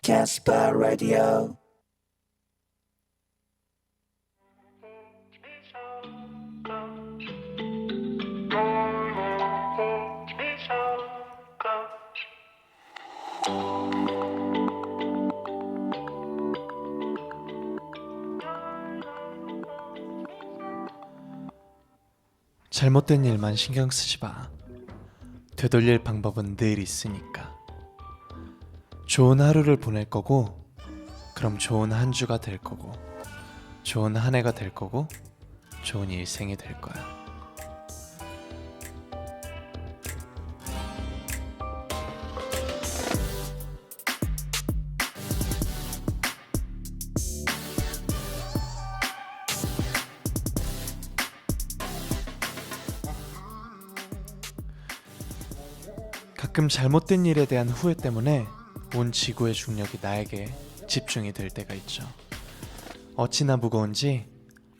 Casper Radio. 잘못된 일만 신경 쓰지 마. 되돌릴 방법은 늘 있으니까. 좋은 하루를 보낼 거고, 그럼 좋은 한 주가 될 거고, 좋은 한 해가 될 거고, 좋은 일생이 될 거야. 가끔 잘못된 일에 대한 후회 때문에 온 지구의 중력이 나에게 집중이 될 때가 있죠. 어찌나 무거운지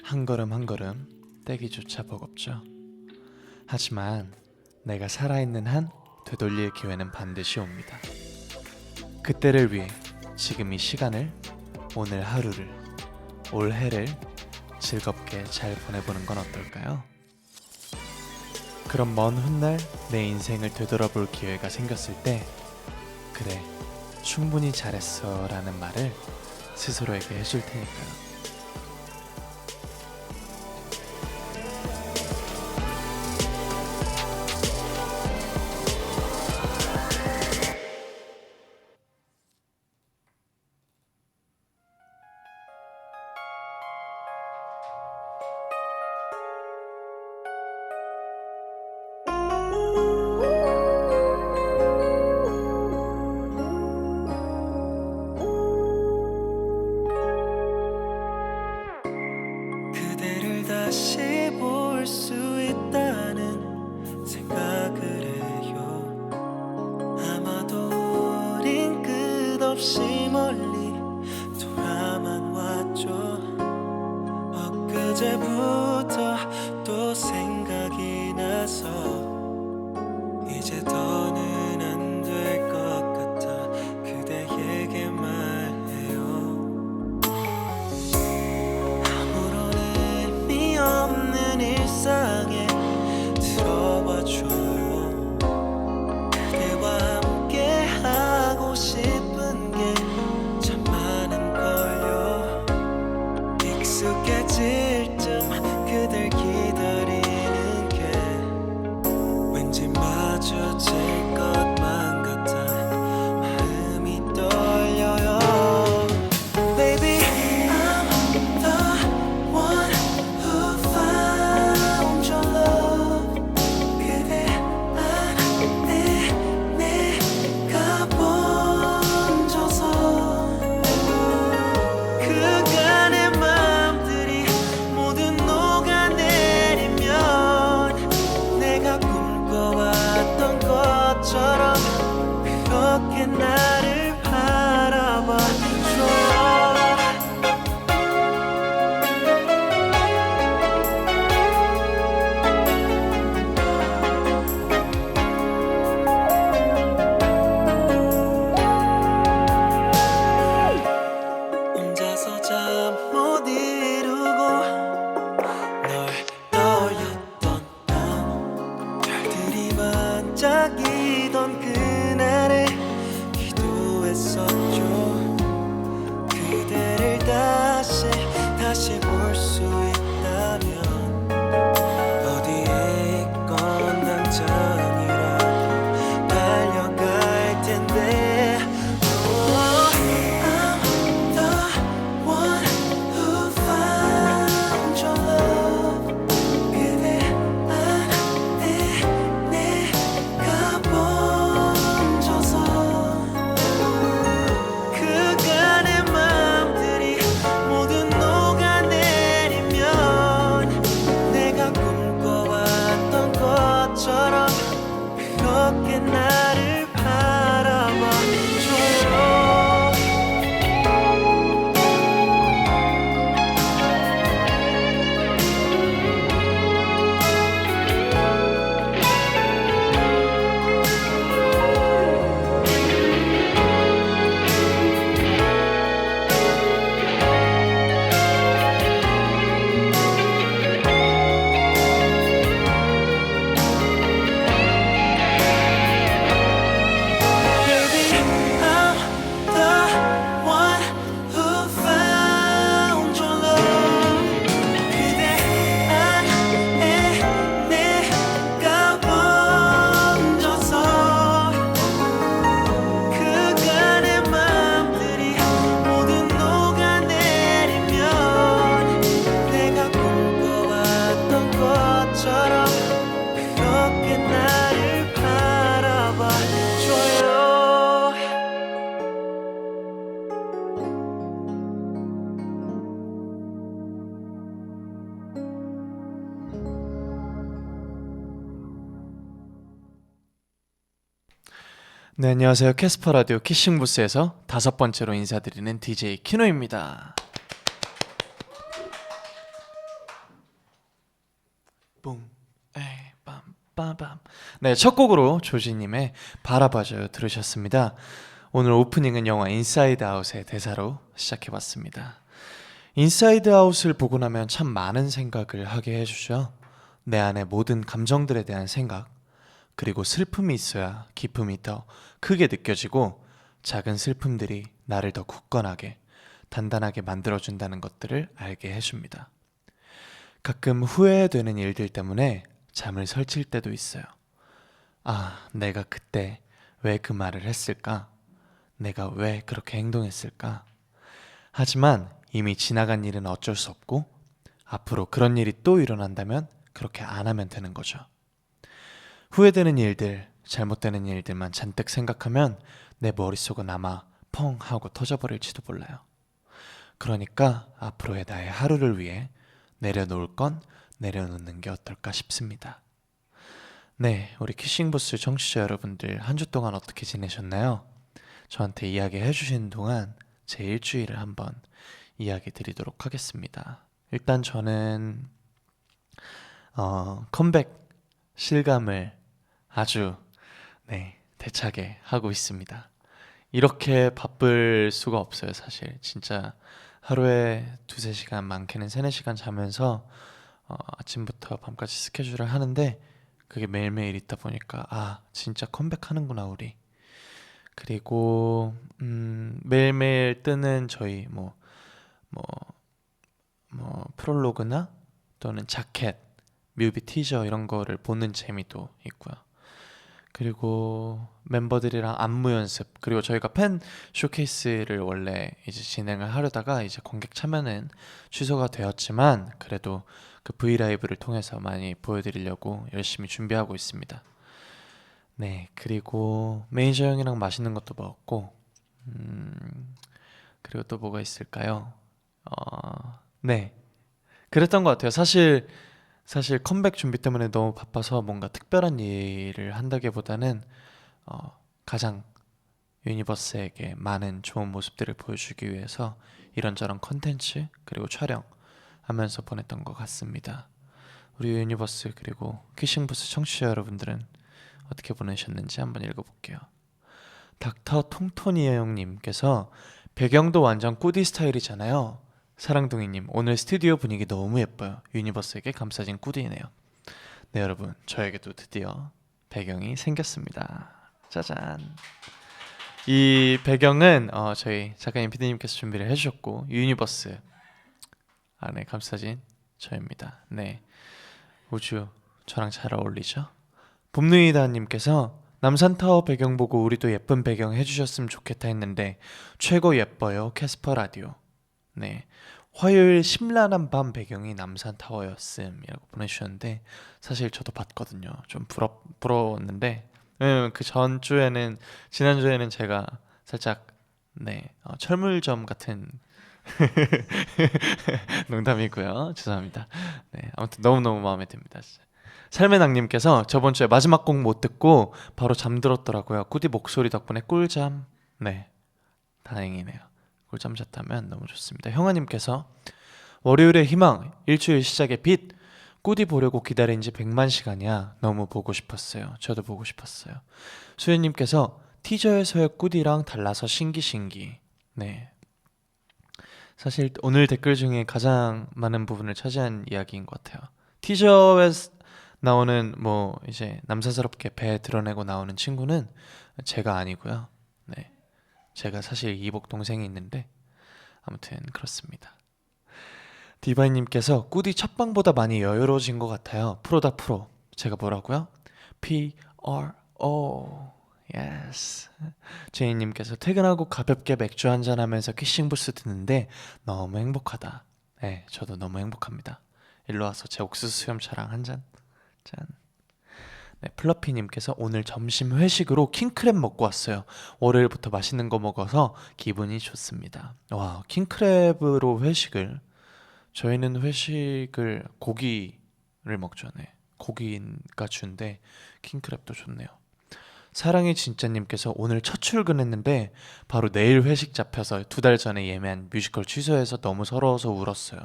한 걸음 한 걸음 떼기조차 버겁죠. 하지만 내가 살아있는 한 되돌릴 기회는 반드시 옵니다. 그때를 위해 지금 이 시간을, 오늘 하루를, 올 해를 즐겁게 잘 보내보는 건 어떨까요? 그럼 먼 훗날 내 인생을 되돌아볼 기회가 생겼을 때, 그래, 충분히 잘했어 라는 말을 스스로에게 해줄 테니까요. 다시 볼 수 있다는 생각을 해요. 아마도 우린 끝없이 멀리 돌아만 왔죠. 엊그제부터 또 생각이 나서 이제 더는 안 될 것 같아 그대에게 말해요. 없는 일상에 들어와줘요. 그대와 함께 하고 싶은 게 참 많은걸요. 익숙해질 쯤 그댈 기다리는 게 왠지 마주칠 것만 같아 마음이 떨려요. Baby, I'm the one who found your love. 그대 안에 내가 번져서 그간의 마음들이 모두 녹아내리면 내가 꿈꿔왔던 것처럼 그렇게 나를 바라봐줘. 혼자서 잠 못 이루고 널 떠올렸던 밤, 별들이 반짝이던 그날에 기도 네, 안녕하세요. 캐스퍼 라디오 키싱 부스에서 5번째로 인사드리는 DJ 키노입니다. 뿡, 에이, 빰빰빰. 네, 첫 곡으로 조지님의 바라봐줘요 들으셨습니다. 오늘 오프닝은 영화 인사이드 아웃의 대사로 시작해봤습니다. 인사이드 아웃을 보고 나면 참 많은 생각을 하게 해주죠. 내 안의 모든 감정들에 대한 생각, 그리고 슬픔이 있어야 기쁨이 더 크게 느껴지고 작은 슬픔들이 나를 더 굳건하게 단단하게 만들어준다는 것들을 알게 해줍니다. 가끔 후회되는 일들 때문에 잠을 설칠 때도 있어요. 아, 내가 그때 왜 그 말을 했을까? 내가 왜 그렇게 행동했을까? 하지만 이미 지나간 일은 어쩔 수 없고 앞으로 그런 일이 또 일어난다면 그렇게 안 하면 되는 거죠. 후회되는 일들, 잘못되는 일들만 잔뜩 생각하면 내 머릿속은 아마 펑 하고 터져버릴지도 몰라요. 그러니까 앞으로의 나의 하루를 위해 내려놓을 건 내려놓는 게 어떨까 싶습니다. 네, 우리 키싱부스 청취자 여러분들 한 주 동안 어떻게 지내셨나요? 저한테 이야기해 주시는 동안 제 일주일을 한번 이야기 드리도록 하겠습니다. 일단 저는 컴백 실감을 아주 대차게 하고 있습니다. 이렇게 바쁠 수가 없어요. 사실 진짜 하루에 2-3시간, 많게는 3-4시간 자면서 아침부터 밤까지 스케줄을 하는데 그게 매일매일 있다 보니까 아 진짜 컴백하는구나 우리. 그리고 매일매일 뜨는 저희 뭐 프롤로그나 또는 자켓, 뮤비 티저 이런 거를 보는 재미도 있고요. 그리고 멤버들이랑 안무 연습, 그리고 저희가 팬 쇼케이스를 원래 이제 진행을 하려다가 이제 관객 참여는 취소가 되었지만 그래도 그 브이라이브를 통해서 많이 보여드리려고 열심히 준비하고 있습니다. 네, 그리고 매니저 형이랑 맛있는 것도 먹었고 그리고 또 뭐가 있을까요? 네, 그랬던 것 같아요. 사실 컴백 준비 때문에 너무 바빠서 뭔가 특별한 일을 한다기보다는 가장 유니버스에게 많은 좋은 모습들을 보여주기 위해서 이런저런 컨텐츠 그리고 촬영하면서 보냈던 것 같습니다. 우리 유니버스 그리고 키싱부스 청취자 여러분들은 어떻게 보내셨는지 한번 읽어볼게요. 닥터 통토니아 형님께서 배경도 완전 꾸디 스타일이잖아요. 사랑둥이님, 오늘 스튜디오 분위기 너무 예뻐요. 유니버스에게 감싸진 꾸디네요. 네 여러분, 저에게도 드디어 배경이 생겼습니다. 짜잔. 이 배경은 저희 작가님 PD님께서 준비를 해주셨고 유니버스 안에 감싸진 저입니다. 네, 우주 저랑 잘 어울리죠? 봄누이다님께서 남산타워 배경 보고 우리도 예쁜 배경 해주셨으면 좋겠다 했는데 최고 예뻐요 캐스퍼 라디오. 네, 화요일 심란한 밤 배경이 남산타워였음이라고 보내주셨는데 사실 저도 봤거든요. 좀 부러웠는데 그 지난주에는 제가 살짝 철물점 같은 농담이고요. 죄송합니다. 네, 아무튼 너무너무 마음에 듭니다. 진짜. 삶의 낭님께서 저번 주에 마지막 곡 못 듣고 바로 잠들었더라고요. 꾸디 목소리 덕분에 꿀잠. 네, 다행이네요. 꿀잠 잤다면 너무 좋습니다. 형아님께서 월요일의 희망, 일주일 시작의 빛, 꾸디 보려고 기다린 지 100만 시간이야. 너무 보고 싶었어요. 저도 보고 싶었어요. 수현님께서 티저에서의 꾸디랑 달라서 신기신기. 네, 사실 오늘 댓글 중에 가장 많은 부분을 차지한 이야기인 것 같아요. 티저에 나오는 이제 남사스럽게 배 드러내고 나오는 친구는 제가 아니고요. 네, 제가 사실 이복 동생이 있는데 아무튼 그렇습니다. 디바이님께서 꾸디 첫방보다 많이 여유로워진 것 같아요. 프로다 프로. 제가 뭐라고요? PRO. 예스. 제이님께서 퇴근하고 가볍게 맥주 한잔하면서 키싱부스 듣는데 너무 행복하다. 네, 저도 너무 행복합니다. 일로 와서 제 옥수수 수염차랑 한잔. 짠. 네, 플러피님께서 오늘 점심 회식으로 킹크랩 먹고 왔어요. 월요일부터 맛있는 거 먹어서 기분이 좋습니다. 와, 킹크랩으로 회식을. 저희는 회식을 고기를 먹죠. 네, 고기가 주인데 킹크랩도 좋네요. 사랑의 진짜님께서 오늘 첫 출근했는데 바로 내일 회식 잡혀서 2달 전에 예매한 뮤지컬 취소해서 너무 서러워서 울었어요.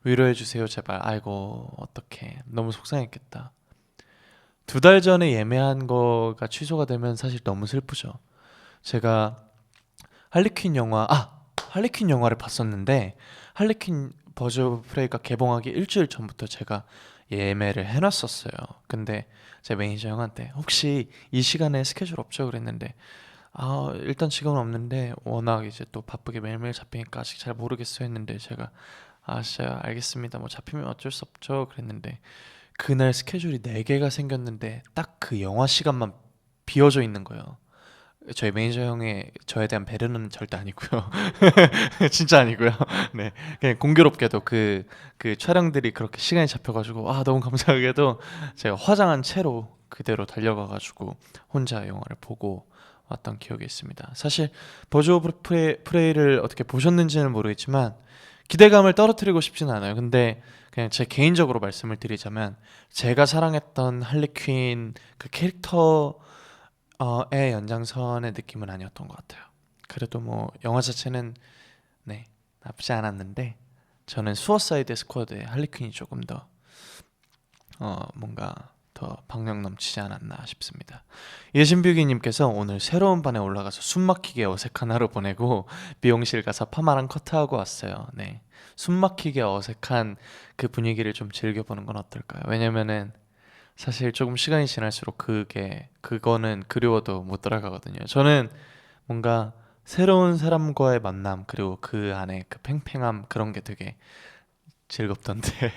위로해주세요 제발. 아이고 어떡해, 너무 속상했겠다. 2달 전에 예매한 거가 취소가 되면 사실 너무 슬프죠. 제가 할리퀸 영화를 봤었는데 할리퀸 버즈 오브 프레이가 개봉하기 일주일 전부터 제가 예매를 해놨었어요. 근데 제 매니저 형한테 혹시 이 시간에 스케줄 없죠? 그랬는데 일단 지금은 없는데 워낙 이제 또 바쁘게 매일매일 잡히니까 아직 잘 모르겠어 했는데 제가 진짜 알겠습니다, 뭐 잡히면 어쩔 수 없죠 그랬는데 그날 스케줄이 4개가 생겼는데 딱 그 영화 시간만 비어져 있는 거예요. 저희 매니저 형의 저에 대한 배려는 절대 아니고요. 진짜 아니고요. 네, 그냥 공교롭게도 그 촬영들이 그렇게 시간이 잡혀가지고 너무 감사하게도 제가 화장한 채로 그대로 달려가가지고 혼자 영화를 보고 왔던 기억이 있습니다. 사실 버즈 오브 프레이를 어떻게 보셨는지는 모르겠지만 기대감을 떨어뜨리고 싶지는 않아요. 근데 그냥 제 개인적으로 말씀을 드리자면 제가 사랑했던 할리퀸 그 캐릭터의 연장선의 느낌은 아니었던 것 같아요. 그래도 뭐 영화 자체는 나쁘지 않았는데 저는 수어사이드 스쿼드의 할리퀸이 조금 더 뭔가 더 박력 넘치지 않았나 싶습니다. 예신뷰기님께서 오늘 새로운 반에 올라가서 숨막히게 어색한 하루 보내고 미용실 가서 파마랑 커트하고 왔어요. 네, 숨막히게 어색한 그 분위기를 좀 즐겨보는 건 어떨까요? 왜냐면은 사실 조금 시간이 지날수록 그거는 그리워도 못 돌아가거든요. 저는 뭔가 새로운 사람과의 만남 그리고 그 안에 그 팽팽함 그런 게 되게 즐겁던데.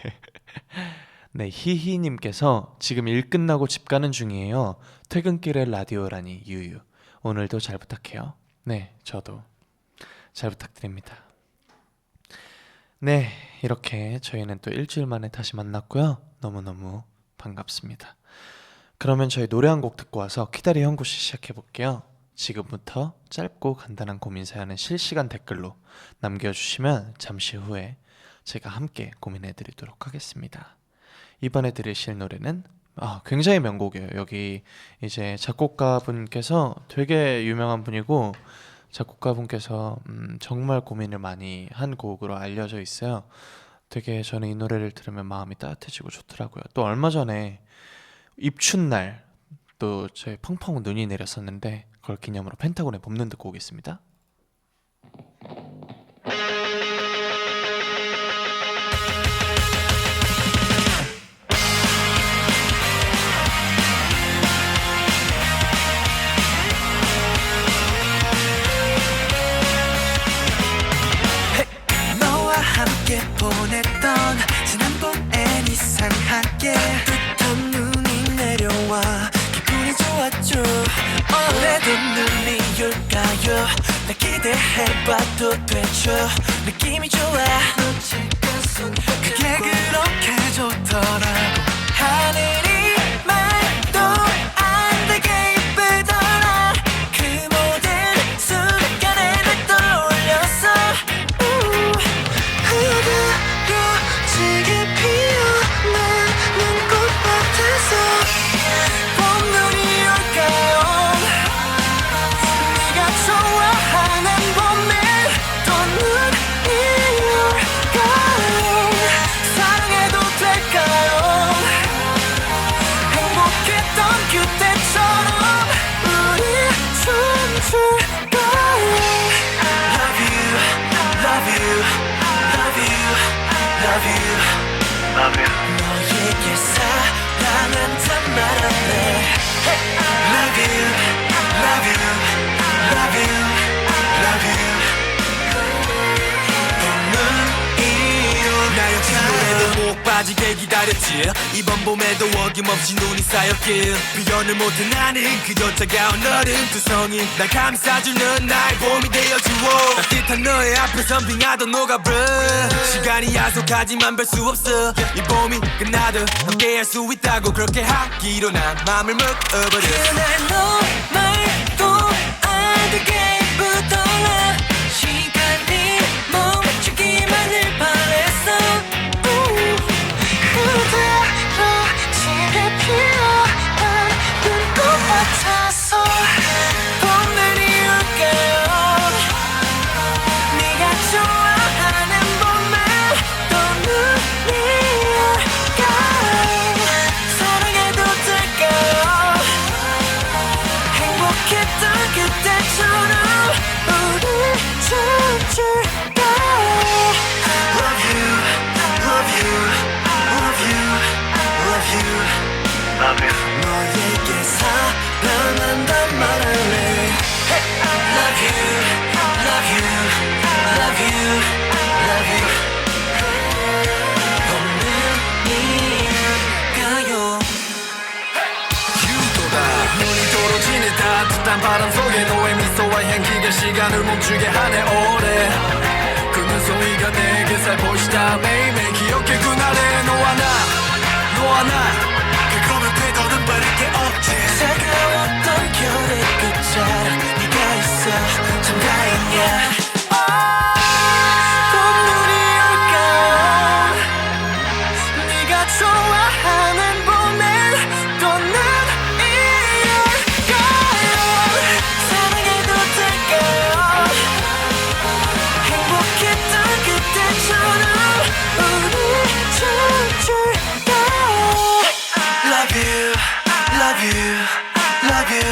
네, 히히님께서 지금 일 끝나고 집 가는 중이에요. 퇴근길에 라디오라니 유유. 오늘도 잘 부탁해요. 네, 저도 잘 부탁드립니다. 네, 이렇게 저희는 또 일주일 만에 다시 만났고요. 너무너무 반갑습니다. 그러면 저희 노래 한 곡 듣고 와서 키다리 형구씨 시작해볼게요. 지금부터 짧고 간단한 고민 사연은 실시간 댓글로 남겨주시면 잠시 후에 제가 함께 고민해드리도록 하겠습니다. 이번에 들으실 노래는 굉장히 명곡이에요. 여기 이제 작곡가분께서 되게 유명한 분이고 작곡가분께서 정말 고민을 많이 한 곡으로 알려져 있어요. 되게 저는 이 노래를 들으면 마음이 따뜻해지고 좋더라고요. 또 얼마 전에 입춘날 또 저희 펑펑 눈이 내렸었는데 그걸 기념으로 펜타곤의 봄눈 듣고 오겠습니다. 너와 함께 보냈던 지난번엔 이상하게 따뜻한 눈이 내려와 기분이 좋았죠. 올해도 눈이 올까요? 나 기대해봐도 되죠. 느낌이 좋아. 그게 그렇게 좋더라고. 하늘이 말도 안 되게 예쁘더라. 그 모든 순간에 날 떠올렸어. 흐드러지게 피어나는 꽃밭에서 봄눈이 올까요? 네가 좋아하는 봄에 또 눈이 올까요? 사랑해도 될까요? 행복했던 그때처럼 우리 춤출까요? Love you, love you, love you, love you, love you. 너에게 사랑한단 말았네. Love you, love you, love you, love you. 봄눈이 올까요? 나 역시 노래도 목 빠지게 기다렸지. 이번 봄에도 어김없이 눈이 쌓였길. 비연을 못해 나는 그저 차가운 얼음 두성이 날 감싸주는 나의 봄이 되어주오. 따뜻한 너의 앞에선 빙하도 녹아버려. 시간이 야속하지만 별 수 없어. 이 봄이 끝나도 함께할 수 있다고 그렇게 하기로 난 맘을 묶어버려. 그날 너 말도 안 되게 예쁘더라. 시간이 멈추기만을 바랬어. 그대로 집에 피어난 눈꽃 같아서 시간을 멈추게 하네 오래 그 눈송이가 내게 살포시다 매일매일 기억해 그날의 너와 나 그거면 되도록 바랄 게 없지 차가웠던 겨울의 끝자락 네가 있어 참 다행이야 봄눈이 올까요 네가 좋아하는 봄엔 또는 이럴까요 사랑해도 될까요 행복했던 그때처럼 우리 춤출까요 Love you, love you, love you,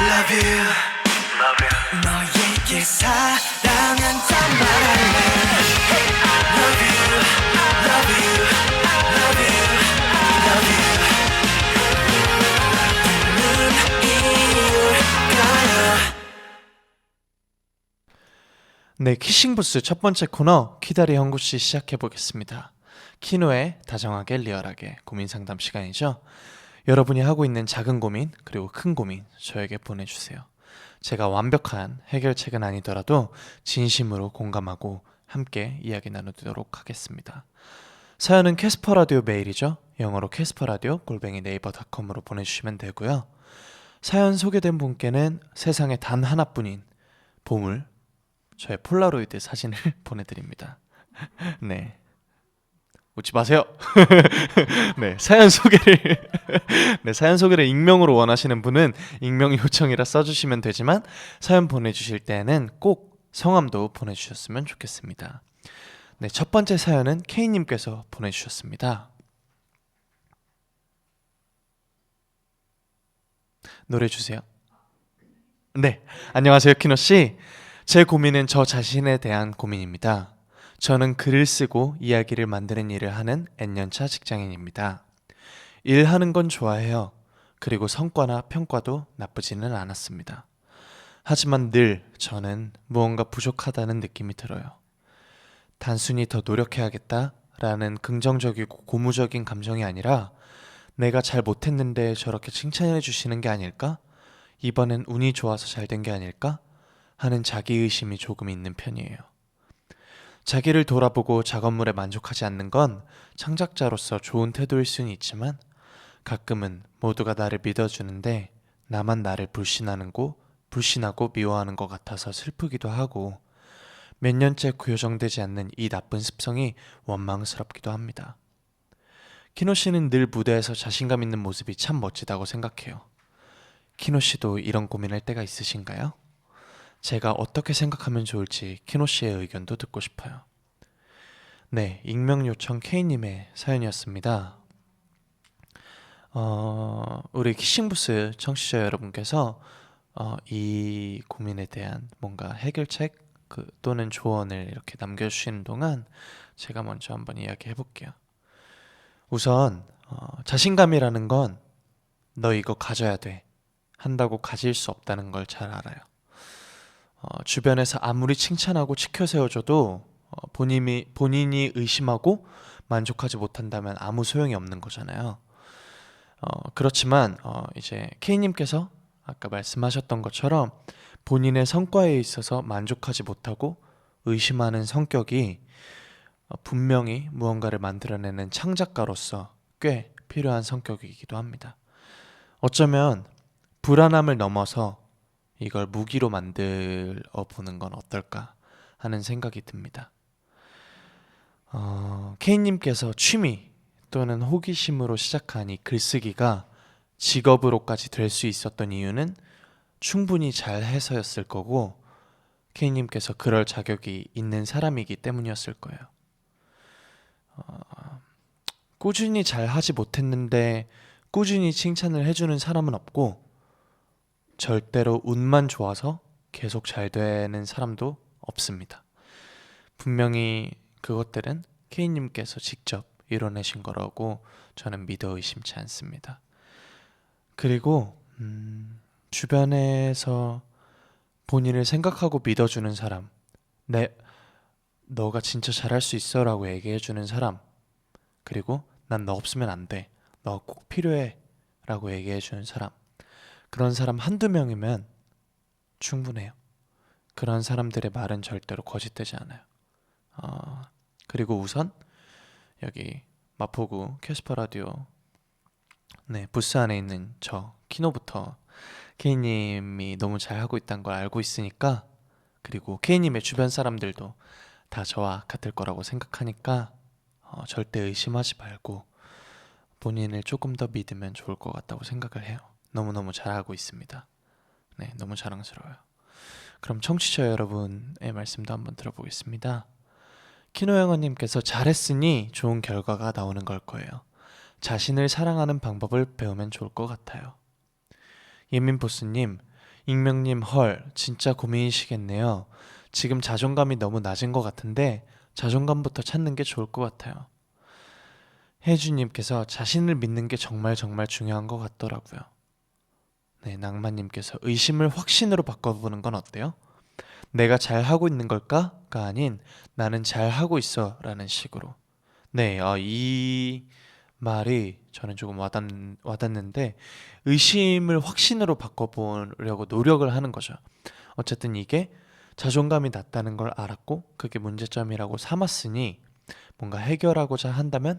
love you, love you. 너에게 사랑한단 말할래 Love you, love you, love you, love you. 눈이 올까요 네, 키싱부스 첫 번째 코너 키다리 형구씨 시작해보겠습니다. 키노의 다정하게 리얼하게 고민 상담 시간이죠. 여러분이 하고 있는 작은 고민 그리고 큰 고민 저에게 보내주세요. 제가 완벽한 해결책은 아니더라도 진심으로 공감하고 함께 이야기 나누도록 하겠습니다. 사연은 캐스퍼라디오 메일이죠. 영어로 캐스퍼라디오 @네이버.com으로 보내주시면 되고요. 사연 소개된 분께는 세상에 단 하나뿐인 보물 저의 폴라로이드 사진을 보내드립니다. 네, 웃지 마세요. 네, 사연 소개를 익명으로 원하시는 분은 익명 요청이라 써주시면 되지만 사연 보내주실 때는 꼭 성함도 보내주셨으면 좋겠습니다. 네, 첫 번째 사연은 K님께서 보내주셨습니다. 노래 주세요. 네, 안녕하세요 키노씨. 제 고민은 저 자신에 대한 고민입니다. 저는 글을 쓰고 이야기를 만드는 일을 하는 N년차 직장인입니다. 일하는 건 좋아해요. 그리고 성과나 평가도 나쁘지는 않았습니다. 하지만 늘 저는 무언가 부족하다는 느낌이 들어요. 단순히 더 노력해야겠다라는 긍정적이고 고무적인 감정이 아니라 내가 잘 못했는데 저렇게 칭찬해 주시는 게 아닐까? 이번엔 운이 좋아서 잘 된 게 아닐까? 하는 자기의심이 조금 있는 편이에요. 자기를 돌아보고 작업물에 만족하지 않는 건 창작자로서 좋은 태도일 수는 있지만 가끔은 모두가 나를 믿어주는데 나만 나를 불신하고 미워하는 것 같아서 슬프기도 하고 몇 년째 교정되지 않는 이 나쁜 습성이 원망스럽기도 합니다. 키노 씨는 늘 무대에서 자신감 있는 모습이 참 멋지다고 생각해요. 키노 씨도 이런 고민할 때가 있으신가요? 제가 어떻게 생각하면 좋을지 키노 씨의 의견도 듣고 싶어요. 네, 익명 요청 K님의 사연이었습니다. 우리 키싱부스 청취자 여러분께서 이 고민에 대한 뭔가 해결책 또는 조언을 이렇게 남겨주시는 동안 제가 먼저 한번 이야기해 볼게요. 우선 자신감이라는 건 너 이거 가져야 돼 한다고 가질 수 없다는 걸 잘 알아요. 주변에서 아무리 칭찬하고 치켜 세워줘도 본인이 의심하고 만족하지 못한다면 아무 소용이 없는 거잖아요. 그렇지만 이제 K님께서 아까 말씀하셨던 것처럼 본인의 성과에 있어서 만족하지 못하고 의심하는 성격이 분명히 무언가를 만들어내는 창작가로서 꽤 필요한 성격이기도 합니다. 어쩌면 불안함을 넘어서 이걸 무기로 만들어 보는 건 어떨까 하는 생각이 듭니다. K님께서 취미 또는 호기심으로 시작한 이 글쓰기가 직업으로까지 될 수 있었던 이유는 충분히 잘 해서였을 거고 K님께서 그럴 자격이 있는 사람이기 때문이었을 거예요. 꾸준히 잘 하지 못했는데 꾸준히 칭찬을 해주는 사람은 없고 절대로 운만 좋아서 계속 잘 되는 사람도 없습니다. 분명히 그것들은 K님께서 직접 이뤄내신 거라고 저는 믿어 의심치 않습니다. 그리고 주변에서 본인을 생각하고 믿어주는 사람, 너가 진짜 잘할 수 있어 라고 얘기해주는 사람, 그리고 난 너 없으면 안 돼, 너 꼭 필요해 라고 얘기해주는 사람, 그런 사람 한두 명이면 충분해요. 그런 사람들의 말은 절대로 거짓되지 않아요. 그리고 우선 여기 마포구 캐스퍼 라디오 부스 안에 있는 저 키노부터 K님이 너무 잘하고 있다는 걸 알고 있으니까, 그리고 K님의 주변 사람들도 다 저와 같을 거라고 생각하니까 절대 의심하지 말고 본인을 조금 더 믿으면 좋을 것 같다고 생각을 해요. 너무너무 잘하고 있습니다. 네, 너무 자랑스러워요. 그럼 청취자 여러분의 말씀도 한번 들어보겠습니다. 키노영어님께서 잘했으니 좋은 결과가 나오는 걸 거예요. 자신을 사랑하는 방법을 배우면 좋을 것 같아요. 예민보스님, 익명님 헐 진짜 고민이시겠네요. 지금 자존감이 너무 낮은 것 같은데 자존감부터 찾는 게 좋을 것 같아요. 혜주님께서 자신을 믿는 게 정말 중요한 것 같더라고요. 네, 낭만님께서 의심을 확신으로 바꿔보는 건 어때요? 내가 잘하고 있는 걸까가 아닌 나는 잘하고 있어 라는 식으로. 네, 이 말이 저는 조금 와닿는데, 의심을 확신으로 바꿔보려고 노력을 하는 거죠. 어쨌든 이게 자존감이 낮다는 걸 알았고 그게 문제점이라고 삼았으니 뭔가 해결하고자 한다면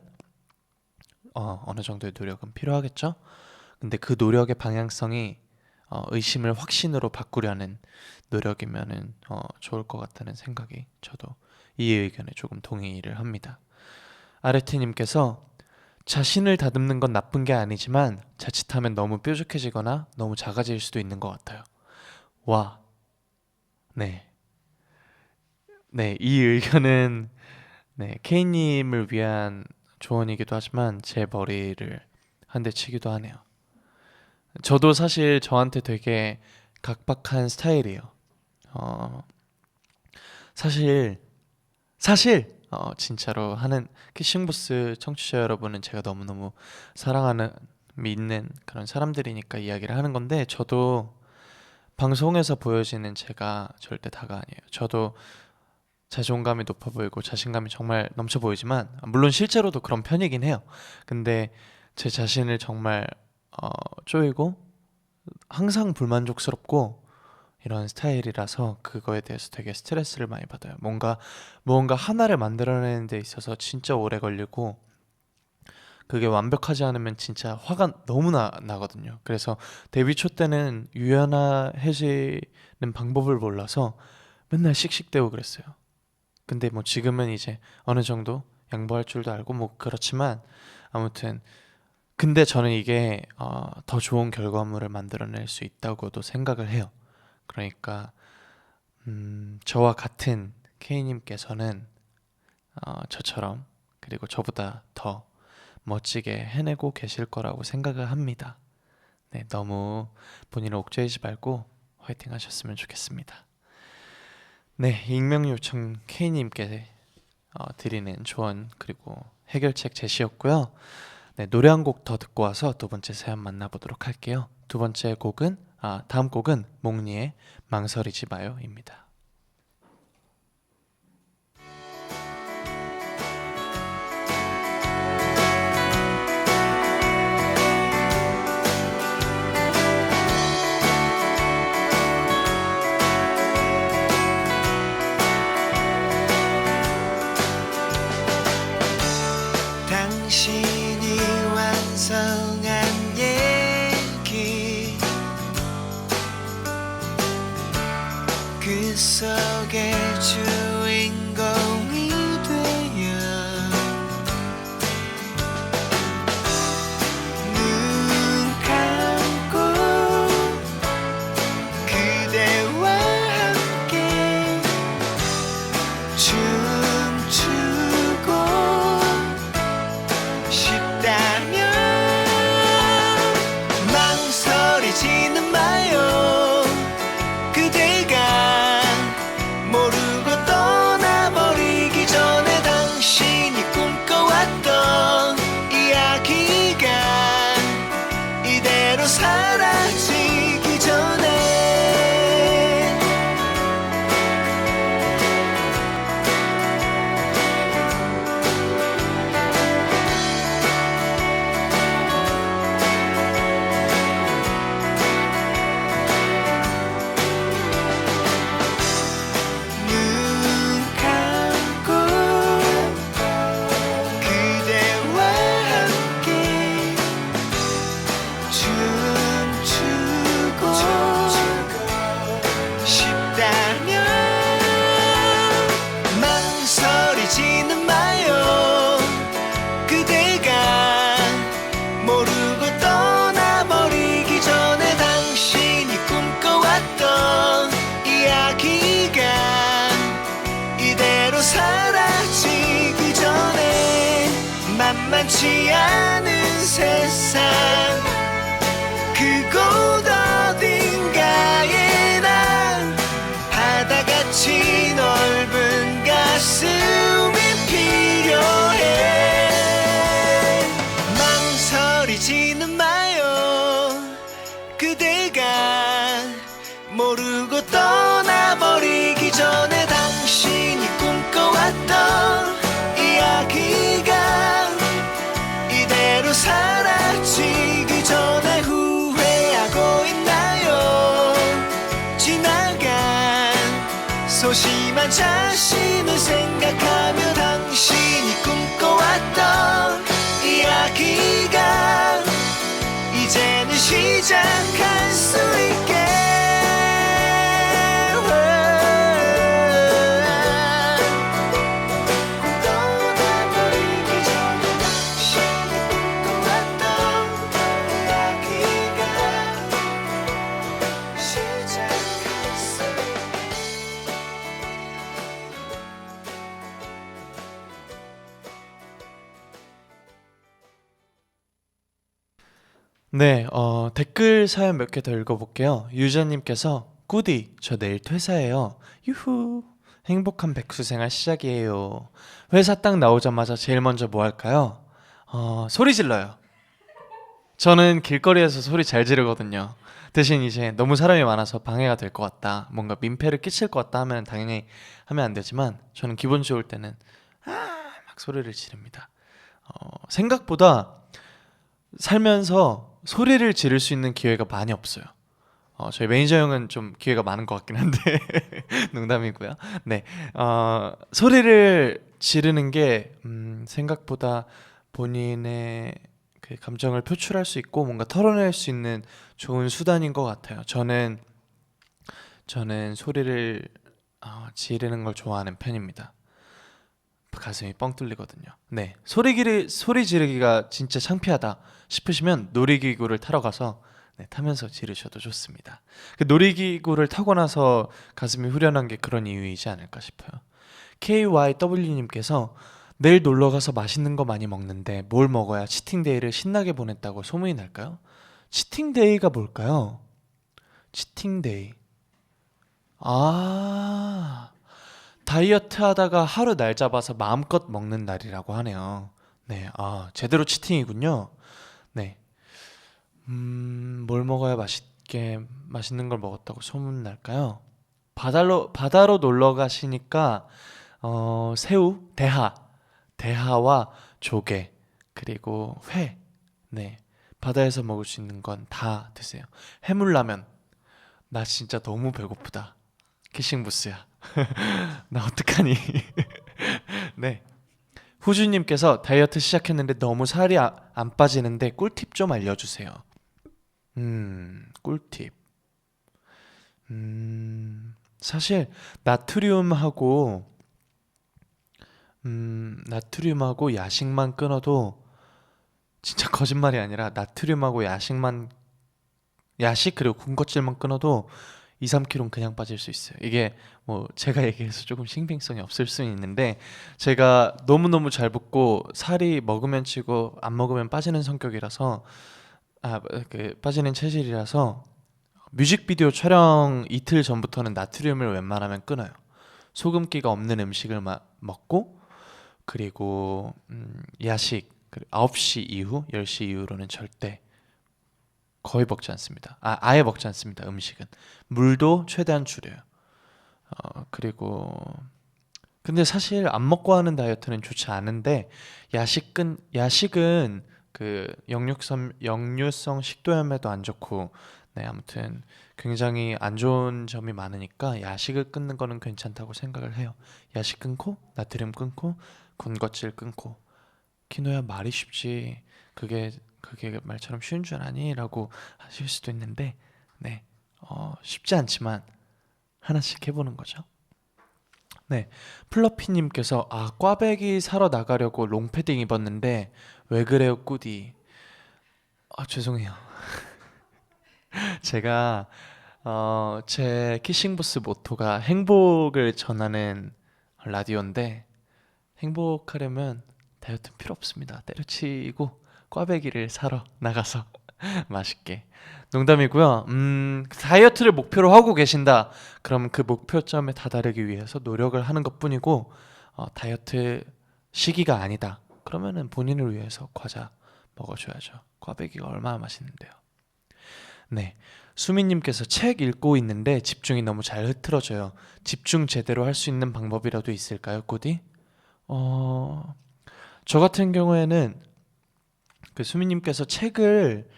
어느 정도의 노력은 필요하겠죠. 근데 그 노력의 방향성이 의심을 확신으로 바꾸려는 노력이면은 좋을 것 같다는 생각이, 저도 이 의견에 조금 동의를 합니다. 아레트님께서 자신을 다듬는 건 나쁜 게 아니지만 자칫하면 너무 뾰족해지거나 너무 작아질 수도 있는 것 같아요. 와, 네, 이 의견은 K님을 위한 조언이기도 하지만 제 머리를 한 대 치기도 하네요. 저도 사실 저한테 되게 각박한 스타일이에요. 사실 진짜로 하는 키싱부스 청취자 여러분은 제가 너무너무 사랑하는, 믿는 그런 사람들이니까 이야기를 하는 건데, 저도 방송에서 보여지는 제가 절대 다가 아니에요. 저도 자존감이 높아 보이고 자신감이 정말 넘쳐 보이지만, 물론 실제로도 그런 편이긴 해요. 근데 제 자신을 정말 쪼이고 항상 불만족스럽고 이런 스타일이라서 그거에 대해서 되게 스트레스를 많이 받아요. 뭔가 하나를 만들어내는 데 있어서 진짜 오래 걸리고 그게 완벽하지 않으면 진짜 화가 너무 나거든요. 그래서 데뷔 초 때는 유연해지는 방법을 몰라서 맨날 씩씩대고 그랬어요. 근데 뭐 지금은 이제 어느 정도 양보할 줄도 알고 뭐 그렇지만, 아무튼 근데 저는 이게 더 좋은 결과물을 만들어낼 수 있다고도 생각을 해요. 그러니까 저와 같은 K님께서는 저처럼, 그리고 저보다 더 멋지게 해내고 계실 거라고 생각을 합니다. 네, 너무 본인을 옥죄이지 말고 화이팅 하셨으면 좋겠습니다. 네, 익명 요청 K님께 드리는 조언 그리고 해결책 제시였고요. 네, 노래 한 곡 더 듣고 와서 두 번째 사연 만나보도록 할게요. 두 번째 곡은 다음 곡은 몽니의 망설이지 마요입니다. 당신이 완성한 얘기 그 속의 주인공이 되어 눈 감고 그대와 함께 춤추고 싶다면 망설이지는 마요. 그대가 모르고 떠나버리면 같지 않은 세상 그곳 어딘가에 난 바다같이 넓은 가슴이 필요해 망설이지는 마요 그대가 모르고 떠나버리기 전에 당신이 꿈꿔왔던 이야기가 이대로 사라지기 전에 후회하고 있나요 지나간 소심한 자신을 생각하며 당신이 꿈꿔왔던 이야기가 이제는 시작할 수 있게 떠나버리기 전에 당신이 꿈꿔왔던 이야기가 시작할 수 네, 댓글 사연 몇 개 더 읽어볼게요. 유저님께서 꾸디, 저 내일 퇴사해요. 유후, 행복한 백수생활 시작이에요. 회사 딱 나오자마자 제일 먼저 뭐 할까요? 소리 질러요. 저는 길거리에서 소리 잘 지르거든요. 대신 이제 너무 사람이 많아서 방해가 될 것 같다, 뭔가 민폐를 끼칠 것 같다 하면 당연히 하면 안 되지만 저는 기분 좋을 때는 막 소리를 지릅니다. 생각보다 살면서 소리를 지를 수 있는 기회가 많이 없어요. 저희 매니저 형은 좀 기회가 많은 것 같긴 한데 농담이고요. 네, 소리를 지르는 게 생각보다 본인의 그 감정을 표출할 수 있고 뭔가 털어낼 수 있는 좋은 수단인 것 같아요. 저는 소리를 지르는 걸 좋아하는 편입니다. 가슴이 뻥 뚫리거든요. 네, 소리 지르기가 진짜 창피하다 싶으시면 놀이기구를 타러 가서 타면서 지르셔도 좋습니다. 그 놀이기구를 타고 나서 가슴이 후련한 게 그런 이유이지 않을까 싶어요. KYW님께서 내일 놀러 가서 맛있는 거 많이 먹는데 뭘 먹어야 치팅데이를 신나게 보냈다고 소문이 날까요? 치팅데이가 뭘까요? 치팅데이. 다이어트 하다가 하루 날 잡아서 마음껏 먹는 날이라고 하네요. 네, 제대로 치팅이군요. 네, 뭘 먹어야 맛있는 걸 먹었다고 소문 날까요? 바다로 놀러 가시니까 새우, 대하와 조개, 그리고 회. 네, 바다에서 먹을 수 있는 건 다 드세요. 해물라면. 나 진짜 너무 배고프다. 키싱부스야. 나 어떡하니? 네, 후주님께서 다이어트 시작했는데 너무 살이 안 빠지는데 꿀팁 좀 알려주세요. 꿀팁. 사실 나트륨하고 야식만 끊어도 진짜 거짓말이 아니라 나트륨하고 야식 그리고 군것질만 끊어도 2-3kg는 그냥 빠질 수 있어요. 이게 뭐 제가 얘기해서 조금 신빙성이 없을 수는 있는데 제가 너무너무 잘 붓고 살이 먹으면 찌고 안 먹으면 빠지는 성격이라서 빠지는 체질이라서 뮤직비디오 촬영 이틀 전부터는 나트륨을 웬만하면 끊어요. 소금기가 없는 음식을 먹고 그리고 야식 9시 이후 10시 이후로는 절대 거의 먹지 않습니다. 아예 먹지 않습니다. 음식은 물도 최대한 줄여요. 그리고 근데 사실 안 먹고 하는 다이어트는 좋지 않은데 야식은 그 역류성 식도염에도 안 좋고 네, 아무튼 굉장히 안 좋은 점이 많으니까 야식을 끊는 거는 괜찮다고 생각을 해요. 야식 끊고 나트륨 끊고 군것질 끊고. 키노야 말이 쉽지 그게 말처럼 쉬운 줄 아니? 라고 하실 수도 있는데 네, 쉽지 않지만 하나씩 해보는 거죠. 네, 플러피님께서 꽈배기 사러 나가려고 롱패딩 입었는데 왜 그래요 꾸디? 죄송해요. 제가 제 키싱부스 모토가 행복을 전하는 라디오인데 행복하려면 다이어트 필요 없습니다. 때려치고 꽈배기를 사러 나가서 맛있게. 농담이고요. 다이어트를 목표로 하고 계신다. 그럼 그 목표점에 다다르기 위해서 노력을 하는 것뿐이고 다이어트 시기가 아니다. 그러면은 본인을 위해서 과자 먹어줘야죠. 꽈배기가 얼마나 맛있는데요. 네, 수민님께서 책 읽고 있는데 집중이 너무 잘 흐트러져요. 집중 제대로 할 수 있는 방법이라도 있을까요, 꾸디? 저 같은 경우에는 그 수민님께서 책을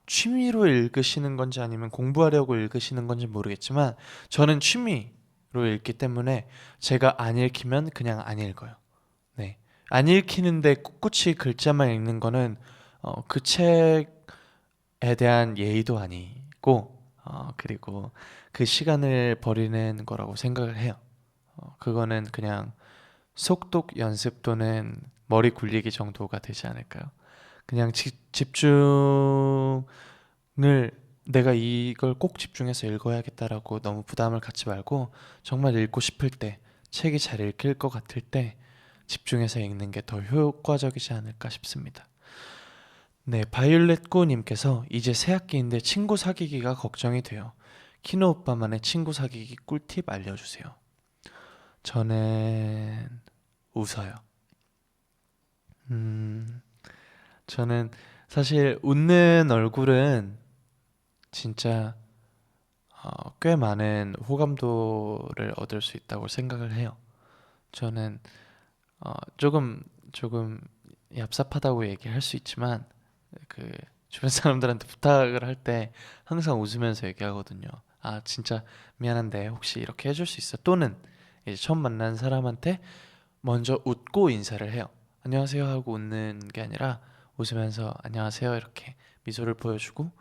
취미로 읽으시는 건지 아니면 공부하려고 읽으시는 건지 모르겠지만 저는 취미로 읽기 때문에 제가 안 읽히면 그냥 안 읽어요. 네, 안 읽히는데 꿋꿋이 글자만 읽는 거는 그 책에 대한 예의도 아니고 그리고 그 시간을 버리는 거라고 생각을 해요. 그거는 그냥 속독 연습 또는 머리 굴리기 정도가 되지 않을까요? 그냥 집중을 내가 이걸 꼭 집중해서 읽어야겠다라고 너무 부담을 갖지 말고 정말 읽고 싶을 때 책이 잘 읽힐 것 같을 때 집중해서 읽는 게 더 효과적이지 않을까 싶습니다. 네, 바이올렛꾸님께서 이제 새학기인데 친구 사귀기가 걱정이 돼요. 키노 오빠만의 친구 사귀기 꿀팁 알려주세요. 저는 웃어요. 저는 사실 웃는 얼굴은 진짜 꽤 많은 호감도를 얻을 수 있다고 생각을 해요. 저는 조금 얍삽하다고 얘기할 수 있지만 그 주변 사람들한테 부탁을 할 때 항상 웃으면서 얘기하거든요. 아 진짜 미안한데 혹시 이렇게 해줄 수 있어? 또는 이제 처음 만난 사람한테 먼저 웃고 인사를 해요. 안녕하세요 하고 웃는 게 아니라 웃으면서 안녕하세요 이렇게 미소를 보여주고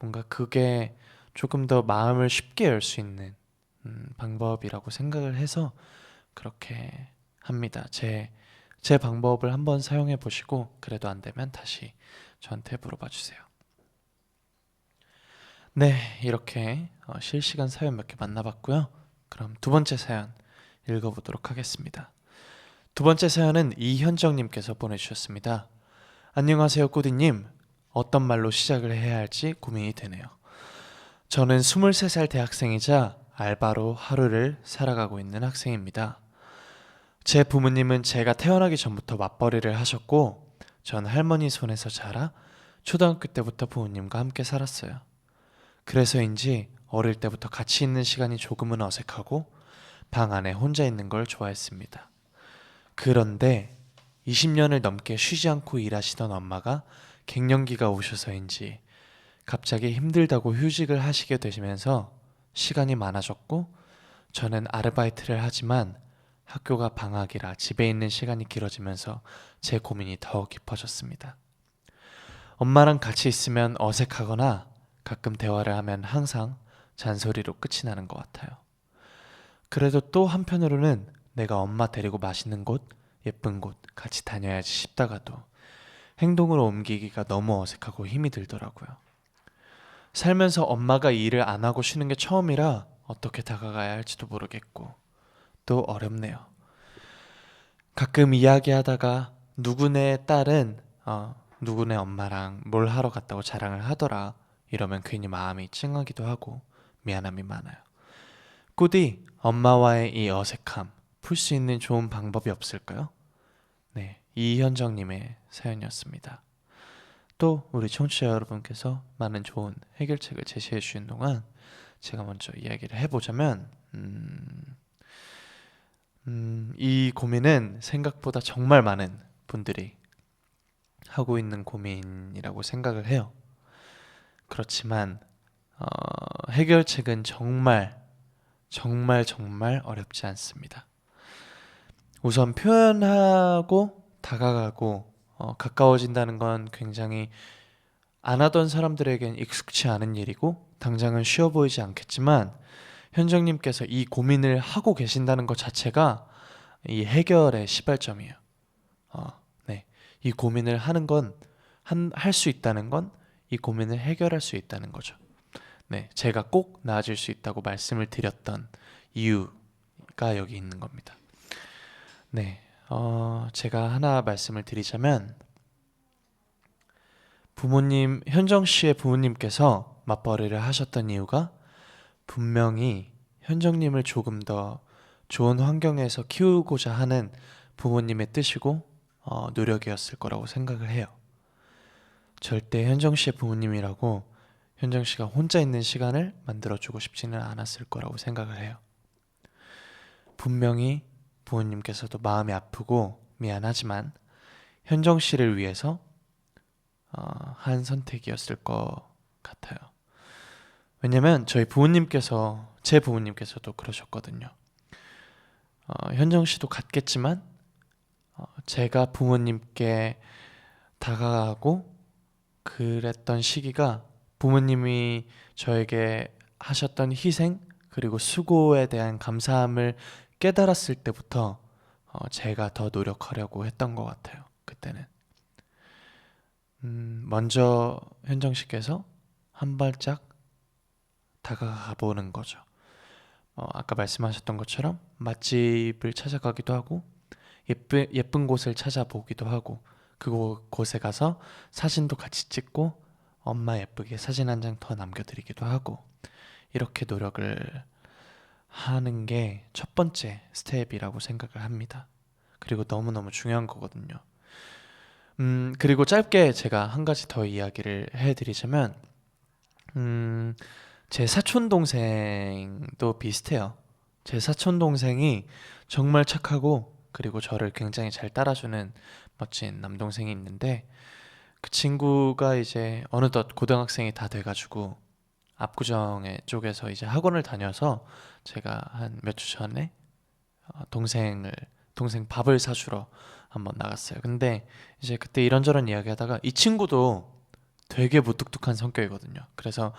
뭔가 그게 조금 더 마음을 쉽게 열 수 있는 방법이라고 생각을 해서 그렇게 합니다. 제 방법을 한번 사용해 보시고 그래도 안 되면 다시 저한테 물어봐 주세요. 네, 이렇게 실시간 사연 몇 개 만나봤고요. 그럼 두 번째 사연 읽어보도록 하겠습니다. 두 번째 사연은 이현정님께서 보내주셨습니다. 안녕하세요 꾸디님. 어떤 말로 시작을 해야 할지 고민이 되네요. 저는 23살 대학생이자 알바로 하루를 살아가고 있는 학생입니다. 제 부모님은 제가 태어나기 전부터 맞벌이를 하셨고 전 할머니 손에서 자라 초등학교 때부터 부모님과 함께 살았어요. 그래서인지 어릴 때부터 같이 있는 시간이 조금은 어색하고 방 안에 혼자 있는 걸 좋아했습니다. 그런데 20년을 넘게 쉬지 않고 일하시던 엄마가 갱년기가 오셔서인지 갑자기 힘들다고 휴직을 하시게 되시면서 시간이 많아졌고 저는 아르바이트를 하지만 학교가 방학이라 집에 있는 시간이 길어지면서 제 고민이 더 깊어졌습니다. 엄마랑 같이 있으면 어색하거나 가끔 대화를 하면 항상 잔소리로 끝이 나는 것 같아요. 그래도 또 한편으로는 내가 엄마 데리고 맛있는 곳, 예쁜 곳 같이 다녀야지 싶다가도 행동으로 옮기기가 너무 어색하고 힘이 들더라고요. 살면서 엄마가 일을 안 하고 쉬는 게 처음이라 어떻게 다가가야 할지도 모르겠고 또 어렵네요. 가끔 이야기하다가 누구네 딸은 누구네 엄마랑 뭘 하러 갔다고 자랑을 하더라 이러면 괜히 마음이 찡하기도 하고 미안함이 많아요. 꾸디 엄마와의 이 어색함 풀 수 있는 좋은 방법이 없을까요? 네, 이현정님의 사연이었습니다. 또 우리 청취자 여러분께서 많은 좋은 해결책을 제시해 주신 동안 제가 먼저 이야기를 해보자면 이 고민은 생각보다 정말 많은 분들이 하고 있는 고민이라고 생각을 해요. 그렇지만 해결책은 정말 어렵지 않습니다. 우선 표현하고 다가가고 가까워진다는 건 굉장히 안 하던 사람들에겐 익숙치 않은 일이고 당장은 쉬워 보이지 않겠지만 현정님께서 이 고민을 하고 계신다는 것 자체가 이 해결의 시발점이에요. 네, 이 고민을 하는 건 할 수 있다는 건 이 고민을 해결할 수 있다는 거죠. 네, 제가 꼭 나아질 수 있다고 말씀을 드렸던 이유가 여기 있는 겁니다. 네, 제가 하나 말씀을 드리자면 현정 씨의 부모님께서 맞벌이를 하셨던 이유가 분명히 현정님을 조금 더 좋은 환경에서 키우고자 하는 부모님의 뜻이고 노력이었을 거라고 생각을 해요. 절대 현정 씨의 부모님이라고 현정 씨가 혼자 있는 시간을 만들어주고 싶지는 않았을 거라고 생각을 해요. 분명히 부모님께서도 마음이 아프고 미안하지만 현정 씨를 위해서 한 선택이었을 것 같아요. 왜냐면 제 부모님께서도 그러셨거든요. 현정 씨도 같겠지만 제가 부모님께 다가가고 그랬던 시기가 부모님이 저에게 하셨던 희생 그리고 수고에 대한 감사함을 깨달았을 때부터 제가 더 노력하려고 했던 것 같아요. 그때는 먼저 현정 씨께서 한 발짝 다가가 보는 거죠. 아까 말씀하셨던 것처럼 맛집을 찾아가기도 하고 예쁜 곳을 찾아보기도 하고 그곳에 가서 사진도 같이 찍고 엄마 예쁘게 사진 한 장 더 남겨드리기도 하고 이렇게 노력을 하는 게 첫 번째 스텝이라고 생각을 합니다. 그리고 너무너무 중요한 거거든요. 그리고 짧게 제가 한 가지 더 이야기를 해드리자면 제 사촌 동생도 비슷해요. 제 사촌 동생이 정말 착하고 그리고 저를 굉장히 잘 따라주는 멋진 남동생이 있는데 그 친구가 이제 어느덧 고등학생이 다 돼가지고 압구정에 쪽에서 이제 학원을 다녀서 제가 한 몇 주 전에 동생 밥을 사주러 한번 나갔어요. 근데 이제 그때 이런저런 이야기하다가 이 친구도 되게 무뚝뚝한 성격이거든요. 그래서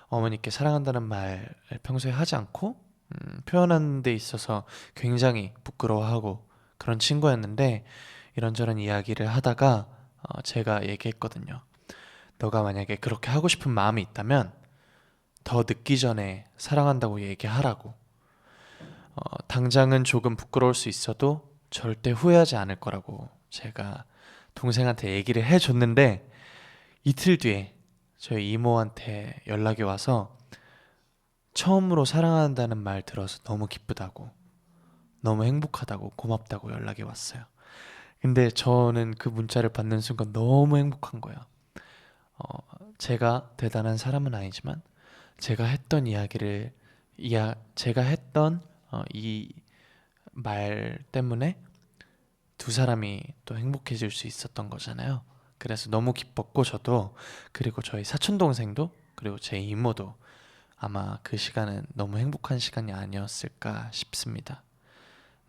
어머니께 사랑한다는 말을 평소에 하지 않고 표현하는 데 있어서 굉장히 부끄러워하고 그런 친구였는데 이런저런 이야기를 하다가 제가 얘기했거든요. 너가 만약에 그렇게 하고 싶은 마음이 있다면 더 늦기 전에 사랑한다고 얘기하라고. 당장은 조금 부끄러울 수 있어도 절대 후회하지 않을 거라고 제가 동생한테 얘기를 해줬는데 이틀 뒤에 저희 이모한테 연락이 와서 처음으로 사랑한다는 말 들어서 너무 기쁘다고 너무 행복하다고 고맙다고 연락이 왔어요. 근데 저는 그 문자를 받는 순간 너무 행복한 거예요. 제가 대단한 사람은 아니지만 제가 했던 이 말 때문에 두 사람이 또 행복해질 수 있었던 거잖아요. 그래서 너무 기뻤고 저도 그리고 저희 사촌 동생도 그리고 제 이모도 아마 그 시간은 너무 행복한 시간이 아니었을까 싶습니다.